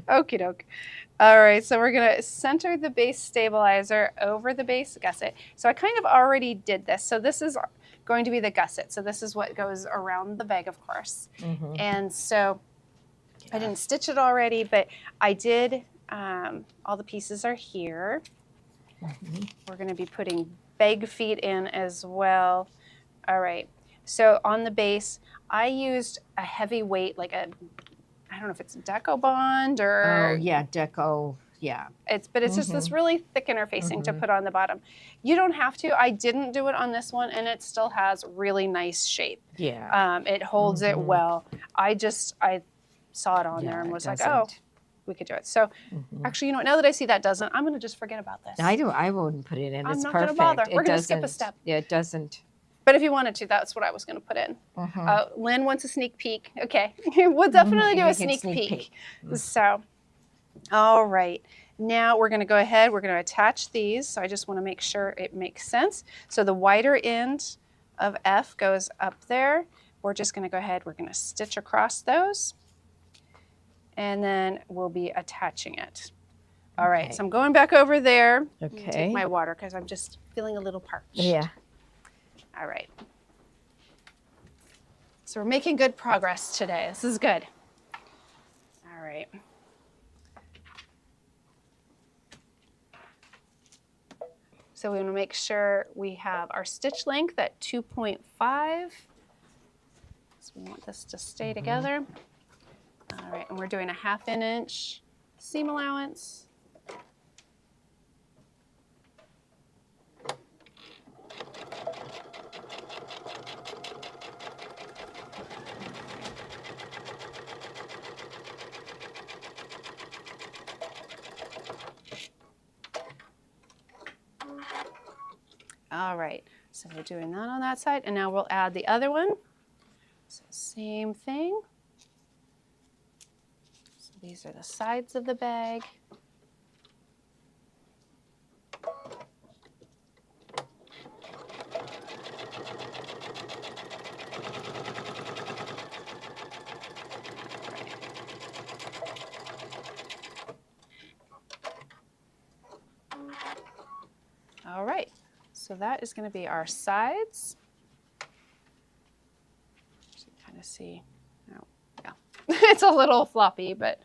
Okie doke. All right, so we're going to center the base stabilizer over the base gusset. So I kind of already did this. So this is going to be the gusset. So this is what goes around the bag, of course. And so I didn't stitch it already, but I did. All the pieces are here. We're going to be putting bag feet in as well. All right. So on the base, I used a heavy weight, like I don't know if it's Deco Bond or. Oh, yeah, Deco, yeah. But it's just this really thick interfacing to put on the bottom. You don't have to. I didn't do it on this one, and it still has really nice shape. Yeah. It holds it well. I saw it on there and was like, oh, we could do it. So actually, you know what? Now that I see that doesn't, I'm going to just forget about this. I wouldn't put it in. I'm It's not perfect. going to bother. We're It going to skip a doesn't- step. Yeah, it doesn't. But if you wanted to, that's what I was going to put in. Lynn wants a sneak peek. Okay, we'll definitely do a sneak peek. So, all right. Now we're going to go ahead. We're going to attach these. So I just want to make sure it makes sense. So the wider end of F goes up there. We're just going to go ahead. We're going to stitch across those. And then we'll be attaching it. All right. So I'm going back over there. Okay. Take my water because I'm just feeling a little parched. Yeah. All right. So we're making good progress today. This is good. All right. So we want to make sure we have our stitch length at 2.5. So we want this to stay together. All right, and we're doing a 1/2 inch seam allowance. All right, so we're doing that on that side, and now we'll add the other one. So same thing. So these are the sides of the bag. All right, so that is going to be our sides. So you kind of see, oh, yeah, it's a little floppy, but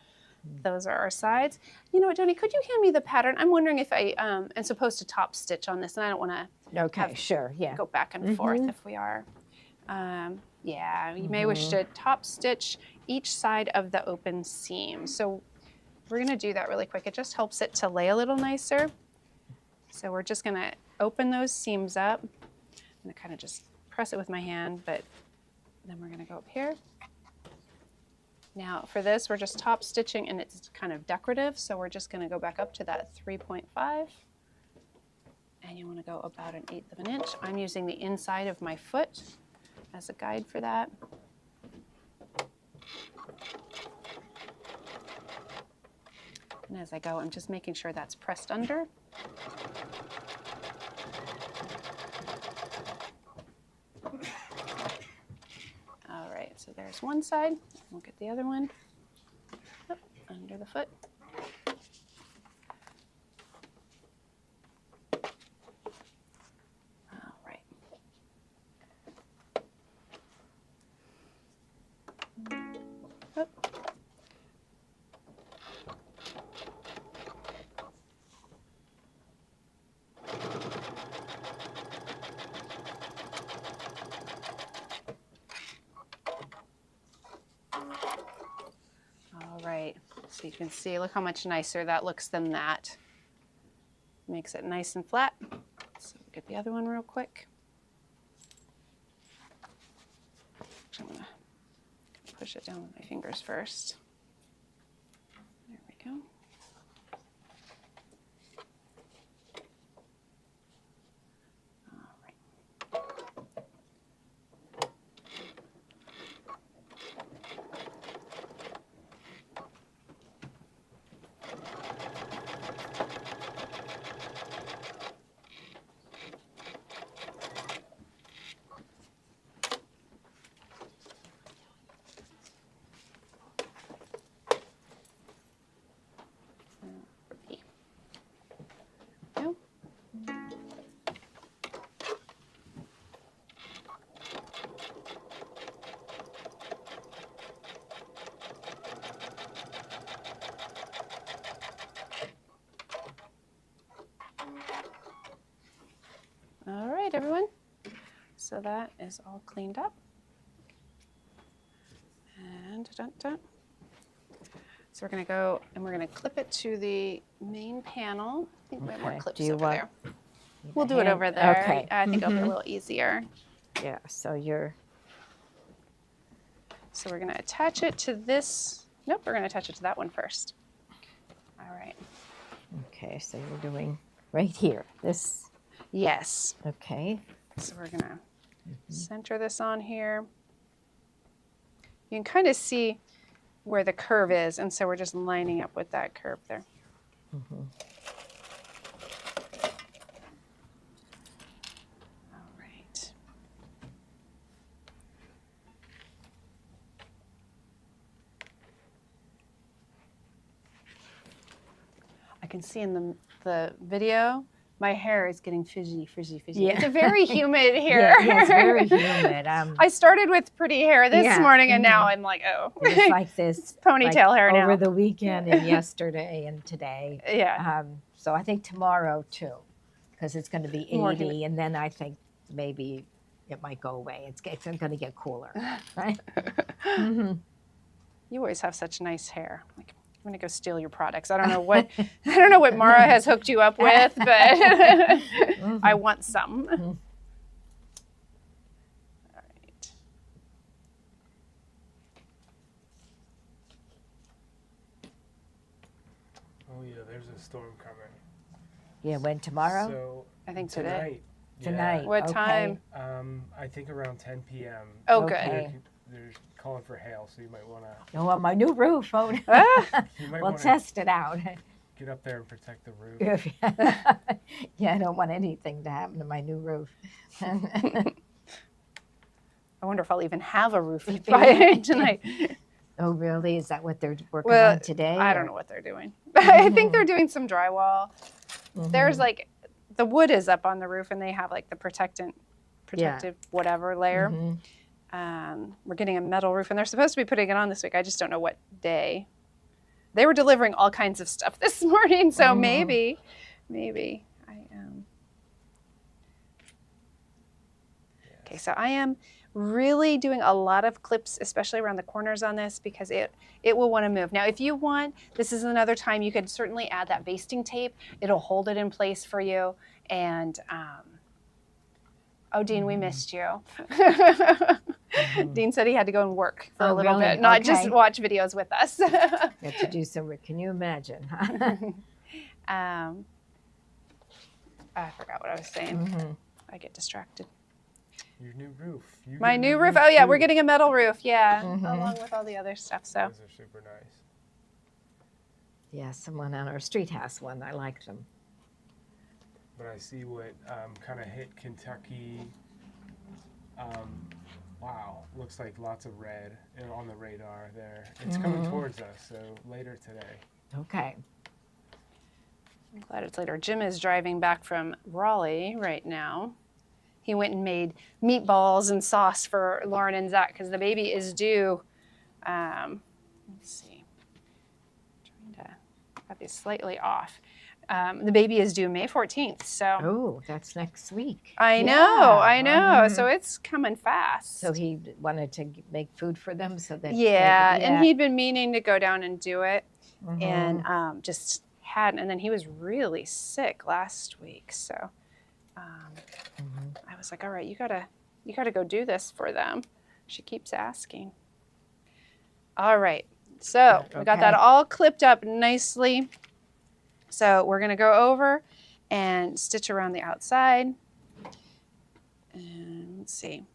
those are our sides. You know what, Joni, could you hand me the pattern? I'm wondering if I am supposed to top stitch on this, and I don't want to Okay, sure, yeah. go back and forth if we are. Yeah, you may wish to top stitch each side of the open seam. So we're going to do that really quick. It just helps it to lay a little nicer. So we're just going to open those seams up. I'm going to kind of just press it with my hand, but then we're going to go up here. Now for this, we're just top stitching, and it's kind of decorative. So we're just going to go back up to that 3.5 and and you want to go about 1/8 of an inch. I'm using the inside of my foot as a guide for that. And as I go, I'm just making sure that's pressed under. All right, so there's one side. We'll get the other one up under the foot. All right. Up. All right, so you can see, look how much nicer that looks than that. Makes it nice and flat. So we'll get the other one real quick. I'm gonna push it down with my fingers first. There we go. All right. Go. All right, everyone. So that is all cleaned up. And dun, dun. So we're going to go and we're going to clip it to the main panel. I think we have more Okay. clips Do you over want there. We'll do it hand? over there. Okay. I think it'll be a Mhm. little easier. Yeah, so you're, So we're going to attach it to this. Nope, we're going to attach it to that one first. All right. okay, so you're doing right here, this, Yes. okay. So we're going to center this on here. You can kind of see where the curve is, and so we're just lining up with that curve there. All right. I can see in the video, my hair is getting frizzy. Yeah. It's a very humid here. Yeah, it's very humid. I started with pretty hair this Yeah, morning, and now I'm like, oh, It's like this ponytail hair now. over the weekend and yesterday and today. Yeah. So I think tomorrow too, because it's going to be More 80, humid. and then I think maybe it might go away. It's going to get cooler, right? Mhm. You always have such nice hair. Like, I'm gonna go steal your products. I don't know what Mara has hooked you up with, but I want some. All right. Oh yeah, there's a storm coming. Yeah, when tomorrow? So I think today. tonight. yeah, Tonight. What okay. time? I think around 10 p.m. Oh, Okay. good. They're calling for hail, so you might want to. Oh, well, my new roof. Oh, Ah, You might we'll want to test it out. get up there and protect the roof. Yeah, I don't want anything to happen to my new roof. I wonder if I'll even have a roof by tonight. Oh, really? Is that what they're working Well, on today? I or- don't know what they're doing. I think they're doing some drywall. There's like the wood is up on the roof, and they have like the protective whatever layer. Mhm. We're getting a metal roof, and they're supposed to be putting it on this week. I just don't know what day. They were delivering all kinds of stuff this morning, so maybe I am. Okay, so I am really doing a lot of clips, especially around the corners on this, because it will want to move. Now, if you want, this is another time you could certainly add that basting tape. It'll hold it in place for you. And oh, Dean, we missed you. Dean said he had to go and work for a little really? bit, not just Okay. watch videos with us. Get to do some work. Can you imagine? I forgot what I was saying. Mm-hmm. I get distracted. Your new roof. You My get a new roof. Oh yeah, too. we're getting a metal roof. Yeah, Mhm. along with all the other stuff. So Those are super nice. Yeah, someone on our street has one. I like them. But I see what kind of hit Kentucky. Wow, looks like lots of red on the radar there. It's coming towards us, so later today. Okay. I'm glad it's later. Jim is driving back from Raleigh right now. He went and made meatballs and sauce for Lauren and Zach because the baby is due. Let's see. I'm trying to got these slightly off. The baby is due May 14th. So Oh, that's next week. I know. Mhm. So it's coming fast. So he wanted to make food for them so that yeah, they, and he'd been meaning to go down and do it, Mhm. and just hadn't. And then he was really sick last week, so I was like, all right, you gotta go do this for them. She keeps asking. All right, so we got that Okay. all clipped up nicely. So we're gonna go over and stitch around the outside. And let's see.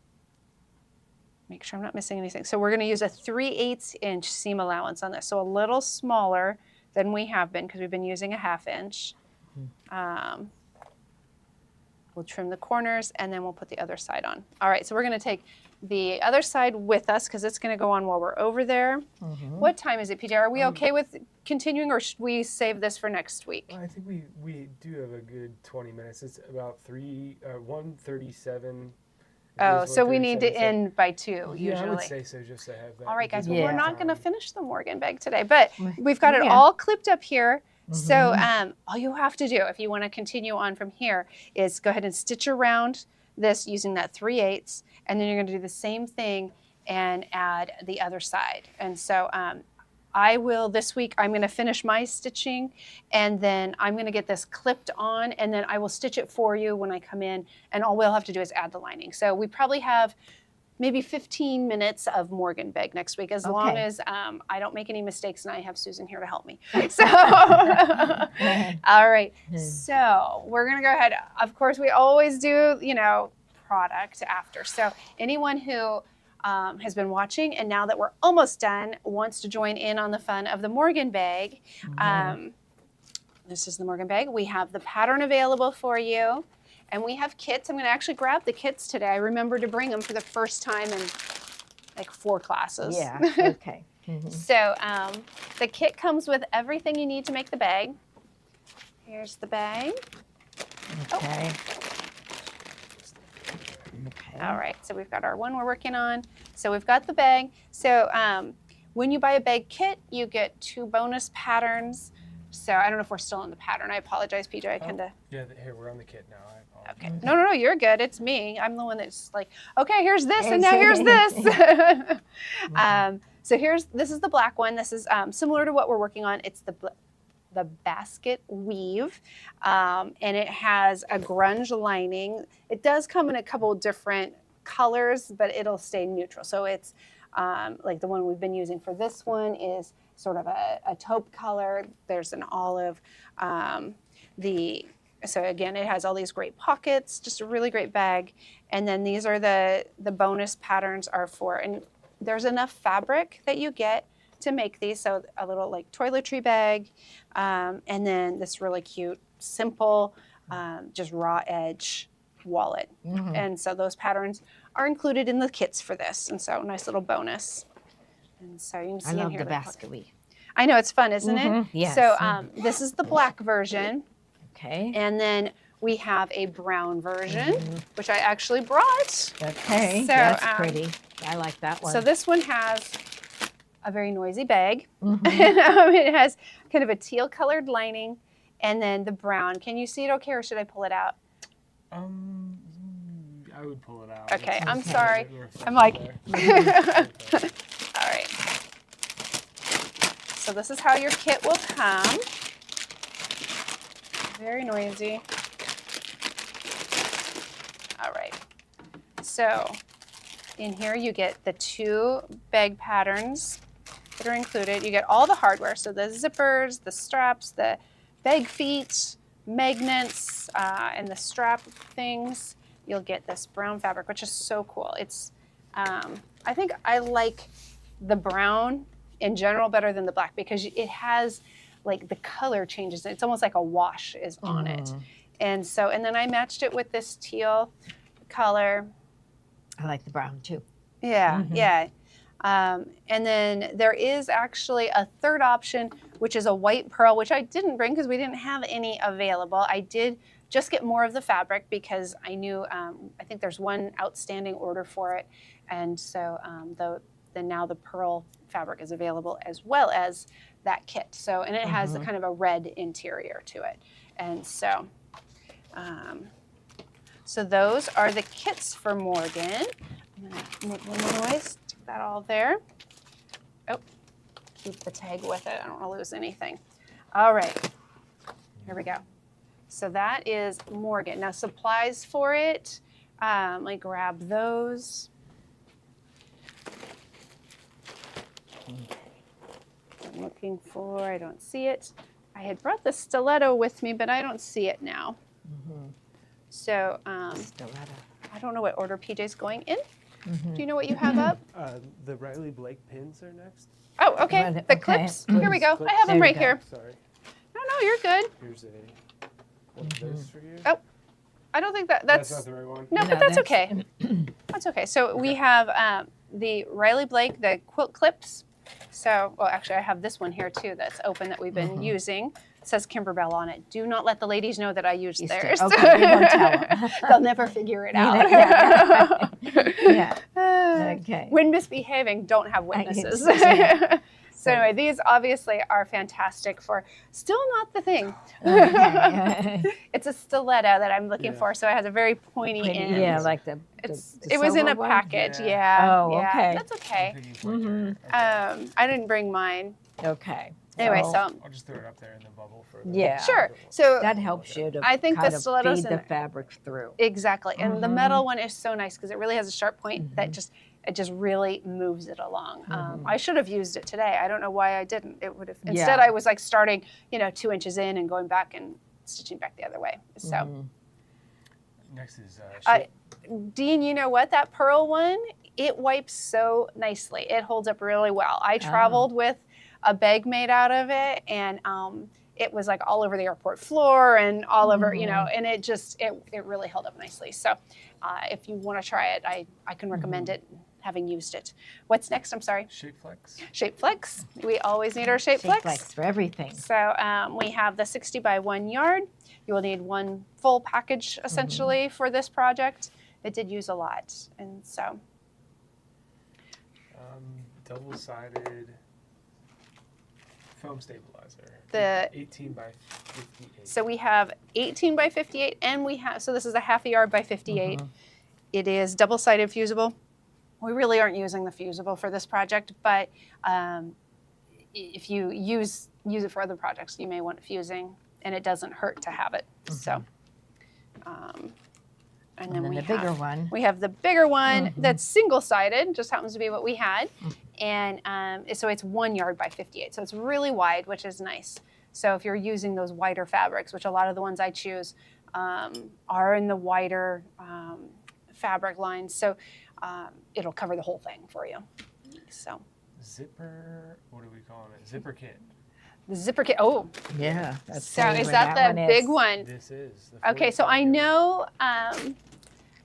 Make sure I'm not missing anything. So we're gonna use a 3/8 inch seam allowance on this. So a little smaller than we have been because we've been using a 1/2 inch. We'll trim the corners and then we'll put the other side on. All right, so we're gonna take the other side with us because it's gonna go on while we're over there. What time is it, PJ? Are we okay with continuing or should we save this for next week? Well, I think we do have a good 20 minutes. It's about 1:37. Oh, so we need to end by 2 usually. Yeah, I would say so, just to have that. All right, guys, give well, we're them not going to time. finish the Morgan bag today, but we've got it Yeah. all clipped up here. So all you have to do, if you want to continue on from here, is go ahead and stitch around this using that 3/8, and then you're going to do the same thing and add the other side. And so I will, this week, I'm going to finish my stitching, and then I'm going to get this clipped on, and then I will stitch it for you when I come in, and all we'll have to do is add the lining. So we probably have maybe 15 minutes of Morgan bag next week, as long as I don't make any mistakes and I have Susan here to help me. So, all right. So we're going to go ahead. Of course, we always do, product after. So anyone who has been watching and now that we're almost done wants to join in on the fun of the Morgan bag. This is the Morgan bag. We have the pattern available for you. And we have kits. I'm going to actually grab the kits today. I remember to bring them for the first time in like 4 classes. Yeah, okay. So the kit comes with everything you need to make the bag. Here's the bag. Okay. All right, so we've got our one we're working on. So we've got the bag. So when you buy a bag kit, you get 2 bonus patterns. So I don't know if we're still in the pattern. I apologize, PJ. I kind of. Yeah, here, we're on the kit now. I apologize. Okay. No, you're good. It's me. I'm the one that's like, okay, here's this, and now here's this. So this is the black one. This is similar to what we're working on. It's the basket weave, and it has a grunge lining. It does come in a couple of different colors, but it'll stay neutral. So it's like the one we've been using for this one is sort of a taupe color. There's an olive. So again, it has all these great pockets, just a really great bag. And then these are the bonus patterns are for, and there's enough fabric that you get to make these. So a little like toiletry bag, and then this really cute, simple, just raw edge wallet. And so those patterns are included in the kits for this. And so nice little bonus. And so you can see I in love here the the basket weave. I know, it's fun, isn't it? Yes. So this is the black version. Okay. And then we have a brown version, which I actually brought. Okay, So, that's pretty. I like that one. So this one has a very noisy bag. It has kind of a teal colored lining and then the brown. Can you see it okay or should I pull it out? I would pull it out. Okay, It's I'm just sorry. a bit more I'm like, flexible all right. So this is how your kit will come. Very noisy. All right. So in here you get the 2 bag patterns that are included. You get all the hardware. So the zippers, the straps, the bag feet, magnets and the strap things, you'll get this brown fabric, which is so cool. It's, I think I like the brown in general better than the black because it has like the color changes. It's almost like a wash is on it. And so, and then I matched it with this teal color. I like the brown too. Yeah, yeah. And then there is actually a third option, which is a white pearl, which I didn't bring because we didn't have any available. I did just get more of the fabric because I knew, I think there's one outstanding order for it. And so now the pearl fabric is available as well as that kit. So, and it has kind of a red interior to it. And so, so those are the kits for Morgan. I'm gonna make one noise, stick that all there. Oh, keep the tag with it. I don't want to lose anything. All right, here we go. So that is Morgan. Now supplies for it, let me grab those. I'm looking for, I don't see it. I had brought the stiletto with me, but I don't see it now. So Stiletto. I don't know what order PJ's going in. Do you know what you have up? The Riley Blake pins are next. Oh, okay. The Okay. clips. Here we go. Clips. I have them There right you go. here. Sorry. No, you're good. Here's one of those for you. Oh, I don't think that's That's not the right one. no, No, but that's that's- okay. That's okay. So we have the Riley Blake, the quilt clips. So, well, actually, I have this one here too that's open that we've been using. It says Kimberbell on it. Do not let the ladies know that I used theirs. Okay, we won't tell them. They'll never figure it out. Yeah. Okay. When misbehaving, don't have witnesses. Yeah. So anyway, these obviously are fantastic for still not the thing. Okay. It's a stiletto that I'm looking Yeah. for, so it has a very pointy end. Yeah, like the It was in silver a one? package, Yeah. yeah. Oh, yeah. okay. That's okay. I'm thinking white there. I didn't bring mine. Okay. Anyway, So so I'll just throw it up there in the bubble for the Yeah. sure. So that helps you to I think the kind of stilettos feed the and- fabric through. exactly, and the metal one is so nice because it really has a sharp point that just really moves it along. I should have used it today. I don't know why I didn't. It would have instead. Yeah. I was like starting, 2 inches in and going back and stitching back the other way. So. Next is Dean, you know what? That pearl one, it wipes so nicely. It holds up really well. I traveled with a bag made out of it, and it was like all over the airport floor and all over, and it just, it really held up nicely. So if you want to try it, I can recommend it, having used it. What's next? I'm sorry. Shape Flex. Shape Flex. We always need our Shape Flex. Flex for everything. So we have the 60 by 1 yard. You will need one full package essentially for this project. It did use a lot, and so. Double-sided foam stabilizer. The 18 by 58. So we have 18 by 58, and we have, so this is a half a yard by 58. It is double-sided fusible. We really aren't using the fusible for this project, but if you use it for other projects, you may want fusing, and it doesn't hurt to have it. So, and then the bigger one. we have the bigger one that's single-sided, just happens to be what we had. And so it's 1 yard by 58. So it's really wide, which is nice. So if you're using those wider fabrics, which a lot of the ones I choose are in the wider fabric lines. So it'll cover the whole thing for you. So Zipper, what are we calling it? Zipper kit. the zipper kit, oh, Yeah. That's so probably is where that the big is. one? This is. The Okay, so 45 I yard. know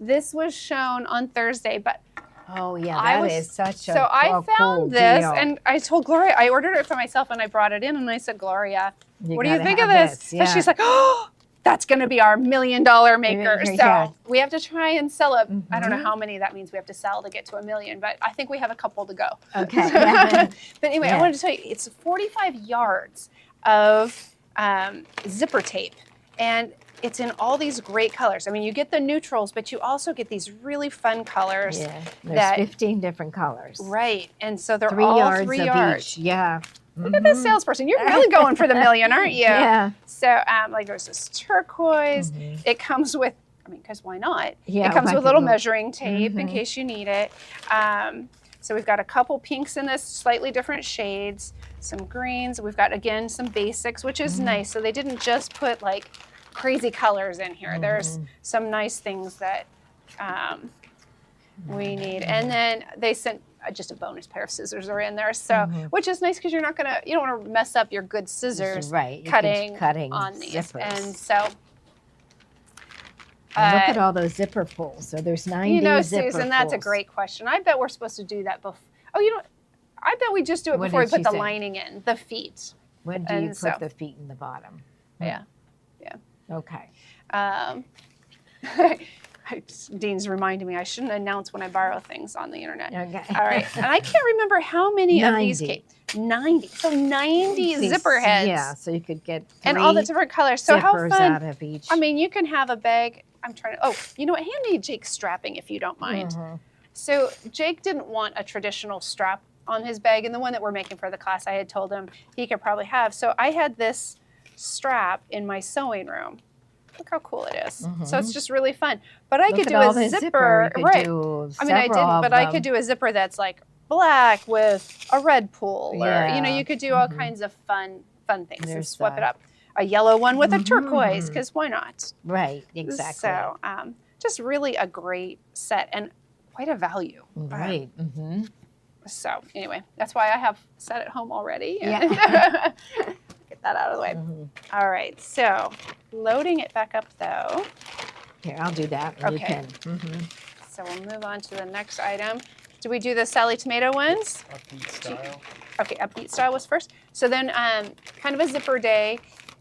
this was shown on Thursday, but Oh yeah, I that was- is such a so I cool found this deal. and I told Gloria, I ordered it for myself and I brought it in and I said, Gloria, what do you gotta think of have this? Yeah. And she's like, oh, that's going to be our $1 million maker. Yeah. So we have to try and sell it. I don't know how many that means we have to sell to get to $1 million, but I think we have a couple to go. Okay. But anyway, I Yeah. wanted to tell you, it's 45 yards of zipper tape. And it's in all these great colors. I mean, you get the neutrals, but you also get these really fun colors. Yeah. There's that- 15 different colors. Right. And so they're 3 all yards 3 of yards. each. Yeah. Look at this salesperson. You're really going for the $1 million, aren't you? Yeah. So like there's this turquoise. It comes with, I mean, because why not? Yeah, It comes like with a little little- measuring tape in case you need it. So we've got a couple pinks in this, slightly different shades, some greens. We've got, again, some basics, which is nice. So they didn't just put like crazy colors in here. There's some nice things that we need. And then they sent just a bonus pair of scissors are in there, so which is nice because you don't want to mess up your good scissors cutting on these. Zippers. And so and look at all those zipper pulls. So there's 90 zipper Susan, that's a pulls. great question. I bet we're supposed to do that before. Oh, I bet we just do it What before we did put she the say? lining in, the feet. When do you And put so- the feet in the bottom? Yeah. Okay. Dean's reminding me I shouldn't announce when I borrow things on the internet. Okay. All right. And I can't remember how many of these 90. came. 90. So 90 See, zipper heads. Yeah, so you could get And all the 3 different colors. So how zippers fun. out of each. I mean, you can have a bag. I'm trying to, you know what? Hand me Jake's strapping if you don't mind. So Jake didn't want a traditional strap on his bag. And the one that we're making for the class, I had told him he could probably have. So I had this strap in my sewing room. Look how cool it is. So it's just really fun. But I could do a zipper. Right. I mean, I didn't, but I could do a zipper that's like black with a red pull. Or, you could do all kinds of fun things and There's swap it up. A yellow one with a turquoise, because why not? Right, exactly. So just really a great set and quite a value. Right. So anyway, that's why I have a set at home already. Yeah. Get that out of the way. All right, so loading it back up though. Here, I'll do that. And Okay. You can. So we'll move on to the next item. Do we do the Sally Tomato ones? Upbeat style. Okay, upbeat style was first. So then kind of a zipper day.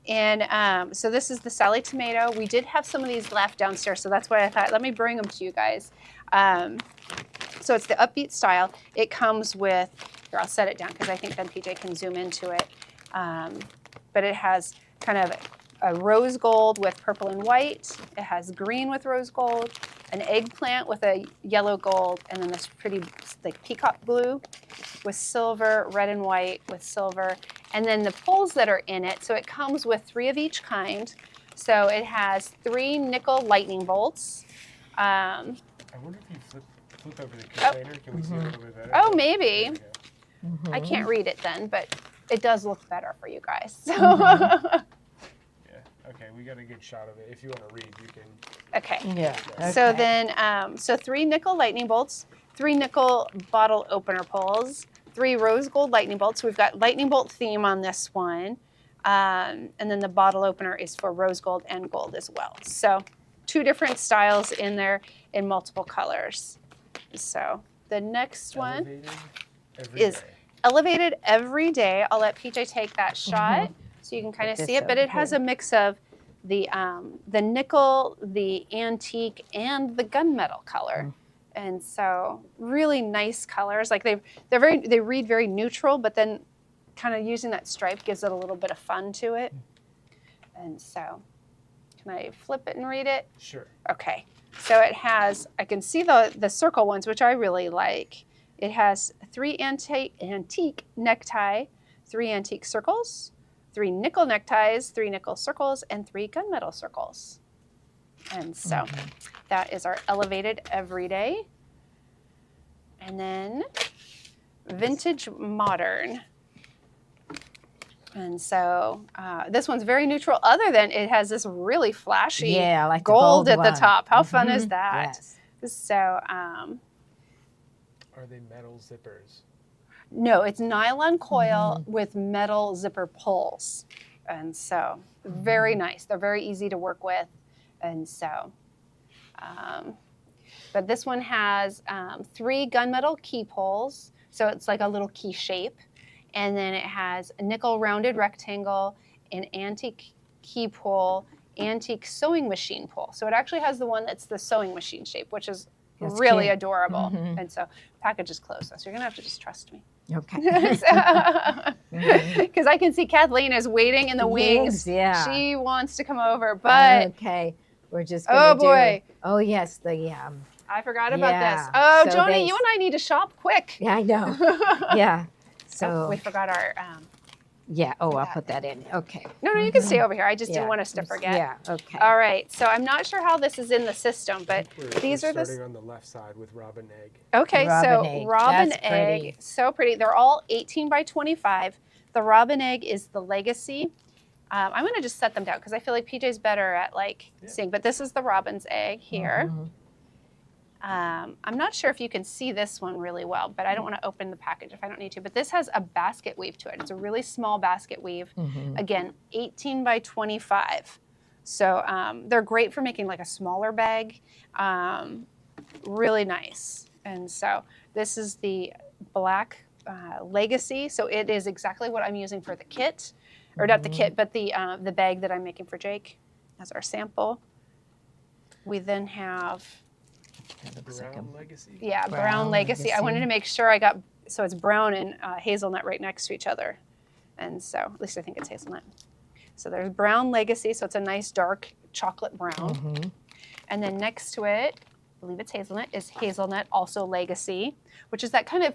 And so this is the Sally Tomato. We did have some of these left downstairs, so that's why I thought, let me bring them to you guys. So it's the upbeat style. It comes with, here, I'll set it down because I think then PJ can zoom into it. But it has kind of a rose gold with purple and white. It has green with rose gold, an eggplant with a yellow gold, and then this pretty like peacock blue with silver, red and white with silver. And then the pulls that are in it, so it comes with 3 of each kind. So it has 3 nickel lightning bolts. I wonder if you flip over the container, can we see it a little bit better? Oh, maybe. There we go. I can't read it then, but it does look better for you guys. So. Yeah, okay, we got a good shot of it. If you want to read, you can. Okay. Yeah. So okay. then, so 3 nickel lightning bolts, 3 nickel bottle opener pulls, 3 rose gold lightning bolts. We've got lightning bolt theme on this one. And then the bottle opener is for rose gold and gold as well. So 2 different styles in there in multiple colors. So the next one is elevated every day. I'll let PJ take that shot so you can kind of Put see this it. But over it has here. a mix of the nickel, the antique, and the gunmetal color. And so really nice colors. Like they read very neutral, but then kind of using that stripe gives it a little bit of fun to it. And so can I flip it and read it? Sure. Okay. So it has, I can see the circle ones, which I really like. It has 3 antique necktie, 3 antique circles, 3 nickel neckties, 3 nickel circles, and 3 gunmetal circles. And so that is our elevated everyday. And then vintage modern. And so this one's very neutral, other than it has this really flashy Yeah, I like the gold at the one. top. How fun is that? Yes. So Are they metal zippers? no, it's nylon coil with metal zipper pulls. And so very nice. They're very easy to work with. And so, but this one has 3 gunmetal key pulls. So it's like a little key shape. And then it has a nickel rounded rectangle, an antique key pull, antique sewing machine pull. So it actually has the one that's the sewing machine shape, which is That's really cute. adorable. And so package is closed, so you're gonna have to just trust me. Okay. Because I can see Kathleen is waiting in the wings. Yeah. She wants to come over, but okay, we're just. Oh, Gonna boy. Oh yes, the I forgot about Yeah. this. Oh, So Joni, they- you and I need to shop quick. Yeah, I know. Yeah. So Oh, we forgot our. yeah. Oh, I'll put that in. Okay. No, you can stay over here. I just didn't Yeah, want us to just- forget. Yeah. Okay. All right. So I'm not sure how this is in the system, but these we're are the. starting on the left side with robin egg. Okay, Robin so egg. robin That's egg, pretty. so pretty. They're all 18 by 25. The robin egg is the legacy. I'm going to just set them down because I feel like PJ's better at like seeing. But this is the robin's egg here. I'm not sure if you can see this one really well, but I don't want to open the package if I don't need to. But this has a basket weave to it. It's a really small basket weave. Again, 18 by 25. So they're great for making like a smaller bag. Really nice. And so this is the black Legacy. So it is exactly what I'm using for the kit. Or not the kit, but the bag that I'm making for Jake as our sample. We then have... Brown Legacy? Yeah, brown Legacy. I wanted to make sure I got, so it's brown and hazelnut right next to each other. And so, at least I think it's hazelnut. So there's brown Legacy, so it's a nice dark chocolate brown. And then next to it, I believe it's hazelnut, is hazelnut, also Legacy, which is that kind of,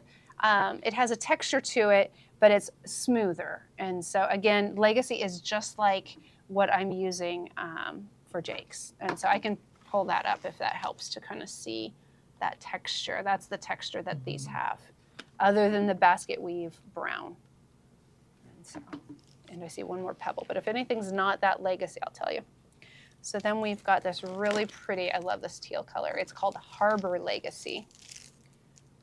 it has a texture to it, but it's smoother. And so again, Legacy is just like what I'm using for Jake's. And so I can pull that up if that helps to kind of see that texture. That's the texture that these have, other than the basket weave brown. And so, and I see one more pebble, but if anything's not that Legacy, I'll tell you. So then we've got this really pretty, I love this teal color. It's called Harbor Legacy.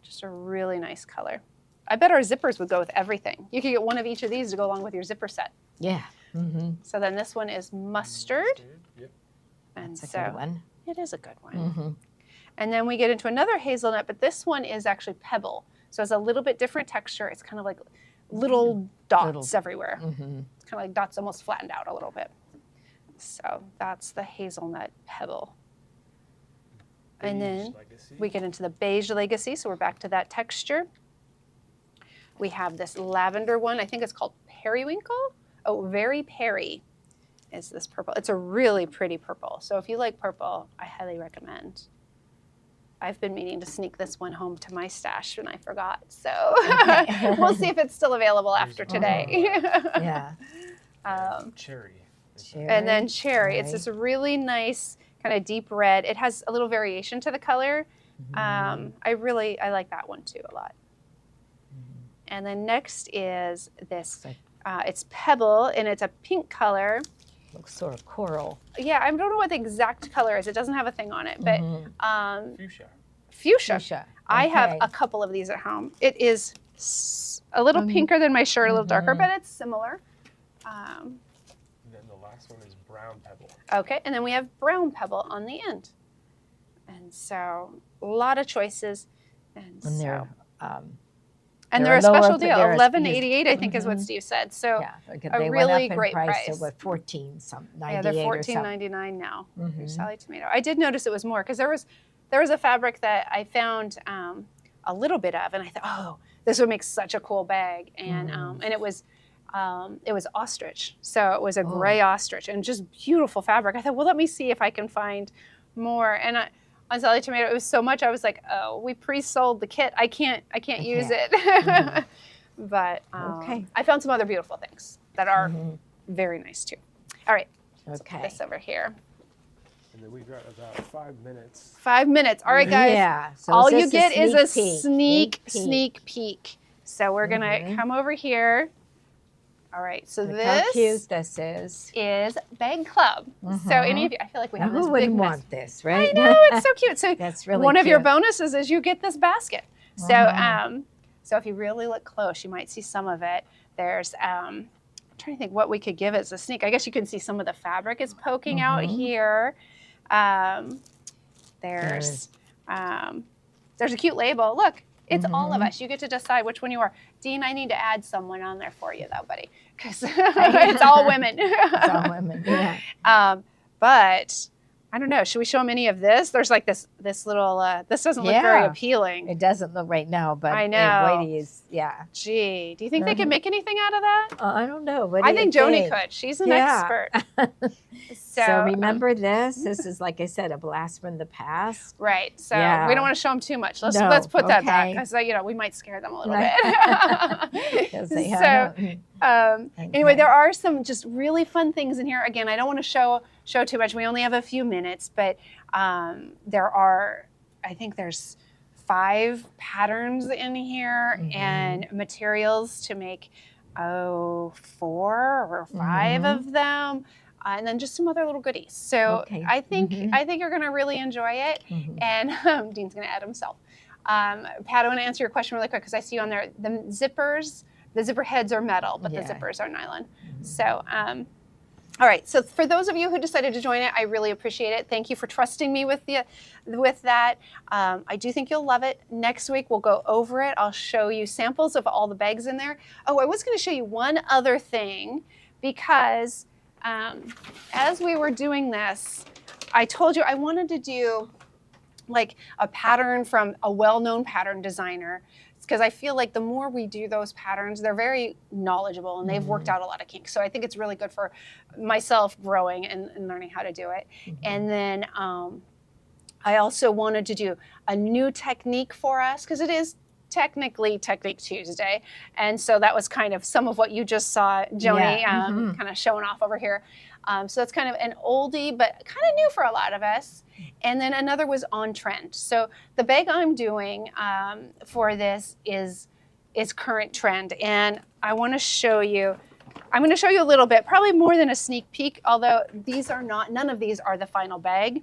Just a really nice color. I bet our zippers would go with everything. You could get one of each of these to go along with your zipper set. Yeah. So then this one is mustard. Yep. And That's so a good one. it is a good one. And then we get into another hazelnut, but this one is actually pebble. So it's a little bit different texture. It's kind of like little dots everywhere. It's kind of like dots almost flattened out a little bit. So that's the hazelnut pebble. And then we get into the beige Legacy, so we're back to that texture. We have this lavender one. I think it's called Periwinkle. Oh, Very Peri is this purple. It's a really pretty purple. So if you like purple, I highly recommend. I've been meaning to sneak this one home to my stash and I forgot. So we'll see if it's still available after today. Cherry. And then cherry. It's this really nice kind of deep red. It has a little variation to the color. I like that one too a lot. And then next is this, it's pebble and it's a pink color. Looks sort of coral. Yeah, I don't know what the exact color is. It doesn't have a thing on it, but Fuchsia. Fuchsia. I have a couple of these at home. It is a little pinker than my shirt, a little darker, but it's similar. And then the last one is brown pebble. Okay, and then we have brown pebble on the end. And so a lot of choices. And so, they're a special deal, $11.88, I think is what Steve said. So they really went up in great price. To what, $14.98 Yeah, they're $14.99 now. Sally Tomato. I did notice it was more because there was a fabric that I found a little bit of, and I thought, oh, this would make such a cool bag, and it was ostrich, so it was a gray ostrich, and just beautiful fabric. I thought, well, let me see if I can find more, and on Sally Tomato, it was so much. I was like, oh, we pre-sold the kit. I can't use it. But I found some other beautiful things that are very nice too. All right. Okay. So put this over here. And then we've got about 5 minutes. 5 minutes. All right, guys. Yeah. So all you get is a sneak peek. So we're gonna come over here. All right, so Look how cute this is Bag Club. So any of you, I feel like we have this who big wouldn't want this, right? I know, it's so cute. So that's really one of cute. your bonuses is you get this basket. So so if you really look close, you might see some of it. There's I'm trying to think what we could give as a sneak. I guess you can see some of the fabric is poking out here. There's a cute label. Look. It's all of us. You get to decide which one you are. Dean, I need to add someone on there for you, though, buddy, because it's all women. It's all women, yeah. But I don't know. Should we show them any of this? There's like this little. This doesn't look very appealing. It doesn't look right now, but I know. Wait, is Gee, do you think they can make anything out of that? I don't know. What do I you think Joni could. She's an expert. So remember this. This is, like I said, a blast from the past. Right. So we don't want to show them too much. Let's put that back because we might scare them a little bit. Anyway, there are some just really fun things in here. Again, I don't want to show too much. We only have a few minutes, but there are, I think there's 5 patterns in here and materials to make 4 or 5 of them, and then just some other little goodies. So Okay. I think you're going to really enjoy it. And Dean's going to add himself. Pat, I want to answer your question really quick because I see you on there. The zipper heads are metal, but the zippers are nylon. So, all right. So for those of you who decided to join it, I really appreciate it. Thank you for trusting me with that. I do think you'll love it. Next week we'll go over it. I'll show you samples of all the bags in there. Oh, I was going to show you one other thing because as we were doing this, I told you I wanted to do like a pattern from a well-known pattern designer, because I feel like the more we do those patterns, they're very knowledgeable and they've worked out a lot of kinks. So I think it's really good for myself growing and learning how to do it. And then I also wanted to do a new technique for us because it is technically Technique Tuesday. And so that was kind of some of what you just saw Joni kind of showing off over here. So that's kind of an oldie, but kind of new for a lot of us. And then another was on trend. So the bag I'm doing for this is current trend. And I want to show you, I'm going to show you a little bit, probably more than a sneak peek, although none of these are the final bag.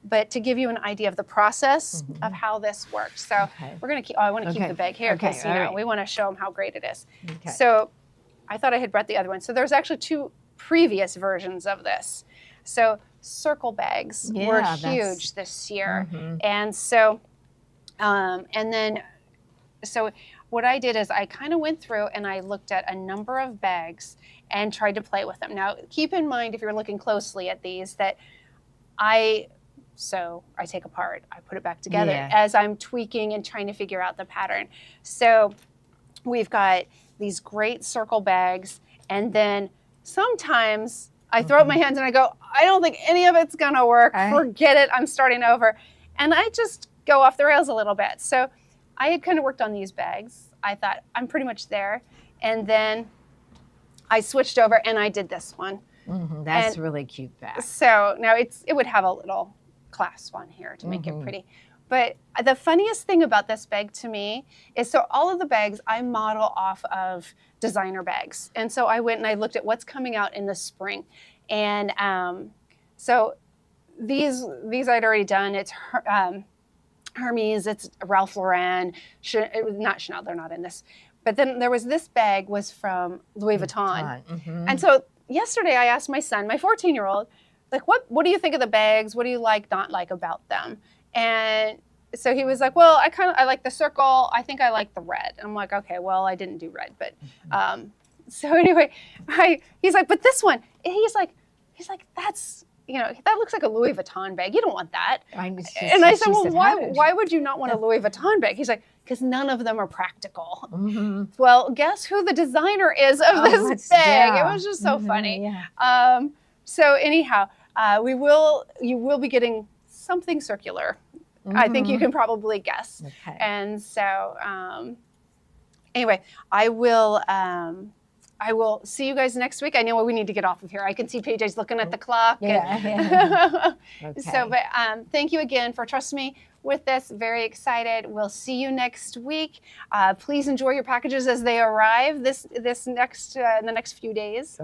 But to give you an idea of the process of how this works. So we're going to keep, I want to keep the bag here because, we want to show them how great it is. So I thought I had brought the other one. So there's actually 2 previous versions of this. So circle bags were huge this year. And so, so what I did is I kind of went through and I looked at a number of bags and tried to play with them. Now, keep in mind, if you're looking closely at these, that I take apart, I put it back together as I'm tweaking and trying to figure out the pattern. So we've got these great circle bags, and then sometimes I throw up my hands and I go, I don't think any of it's gonna work. Forget it, I'm starting over. And I just go off the rails a little bit. So I had kind of worked on these bags. I thought, I'm pretty much there. And then I switched over and I did this one. That's really cute bag. So now it would have a little clasp on here to make it pretty. But the funniest thing about this bag to me is, so all of the bags I model off of designer bags. And so I went and I looked at what's coming out in the spring. And so these I'd already done. It's Hermes, it's Ralph Lauren, not Chanel, they're not in this. But then there was this bag was from Louis Vuitton. And so yesterday I asked my son, my 14-year-old, like, what do you think of the bags? What do you like, not like about them? And so he was like, well, I like the circle. I think I like the red. And I'm like, okay, well, I didn't do red. But so anyway, he's like, but this one, and he's like, that's, that looks like a Louis Vuitton bag. You don't want that. And I said, well, why would you not want a Louis Vuitton bag? He's like, because none of them are practical. Well, guess who the designer is of this bag? It was just so funny. So anyhow, you will be getting something circular. I think you can probably guess. And so anyway, I will see you guys next week. I know we need to get off of here. I can see PJ's looking at the clock. So, but thank you again for trusting me with this. Very excited. We'll see you next week. Please enjoy your packages as they arrive in the next few days.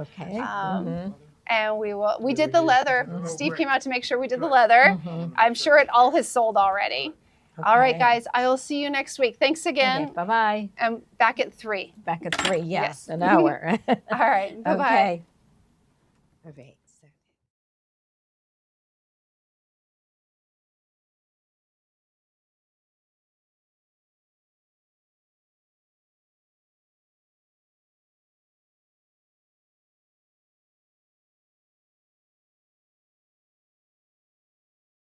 And we did the leather. Steve came out to make sure we did the leather. I'm sure it all has sold already. All right, guys, I will see you next week. Thanks again. Bye-bye. And back at 3. Back at 3, yes. An hour. All right, bye-bye. Okay.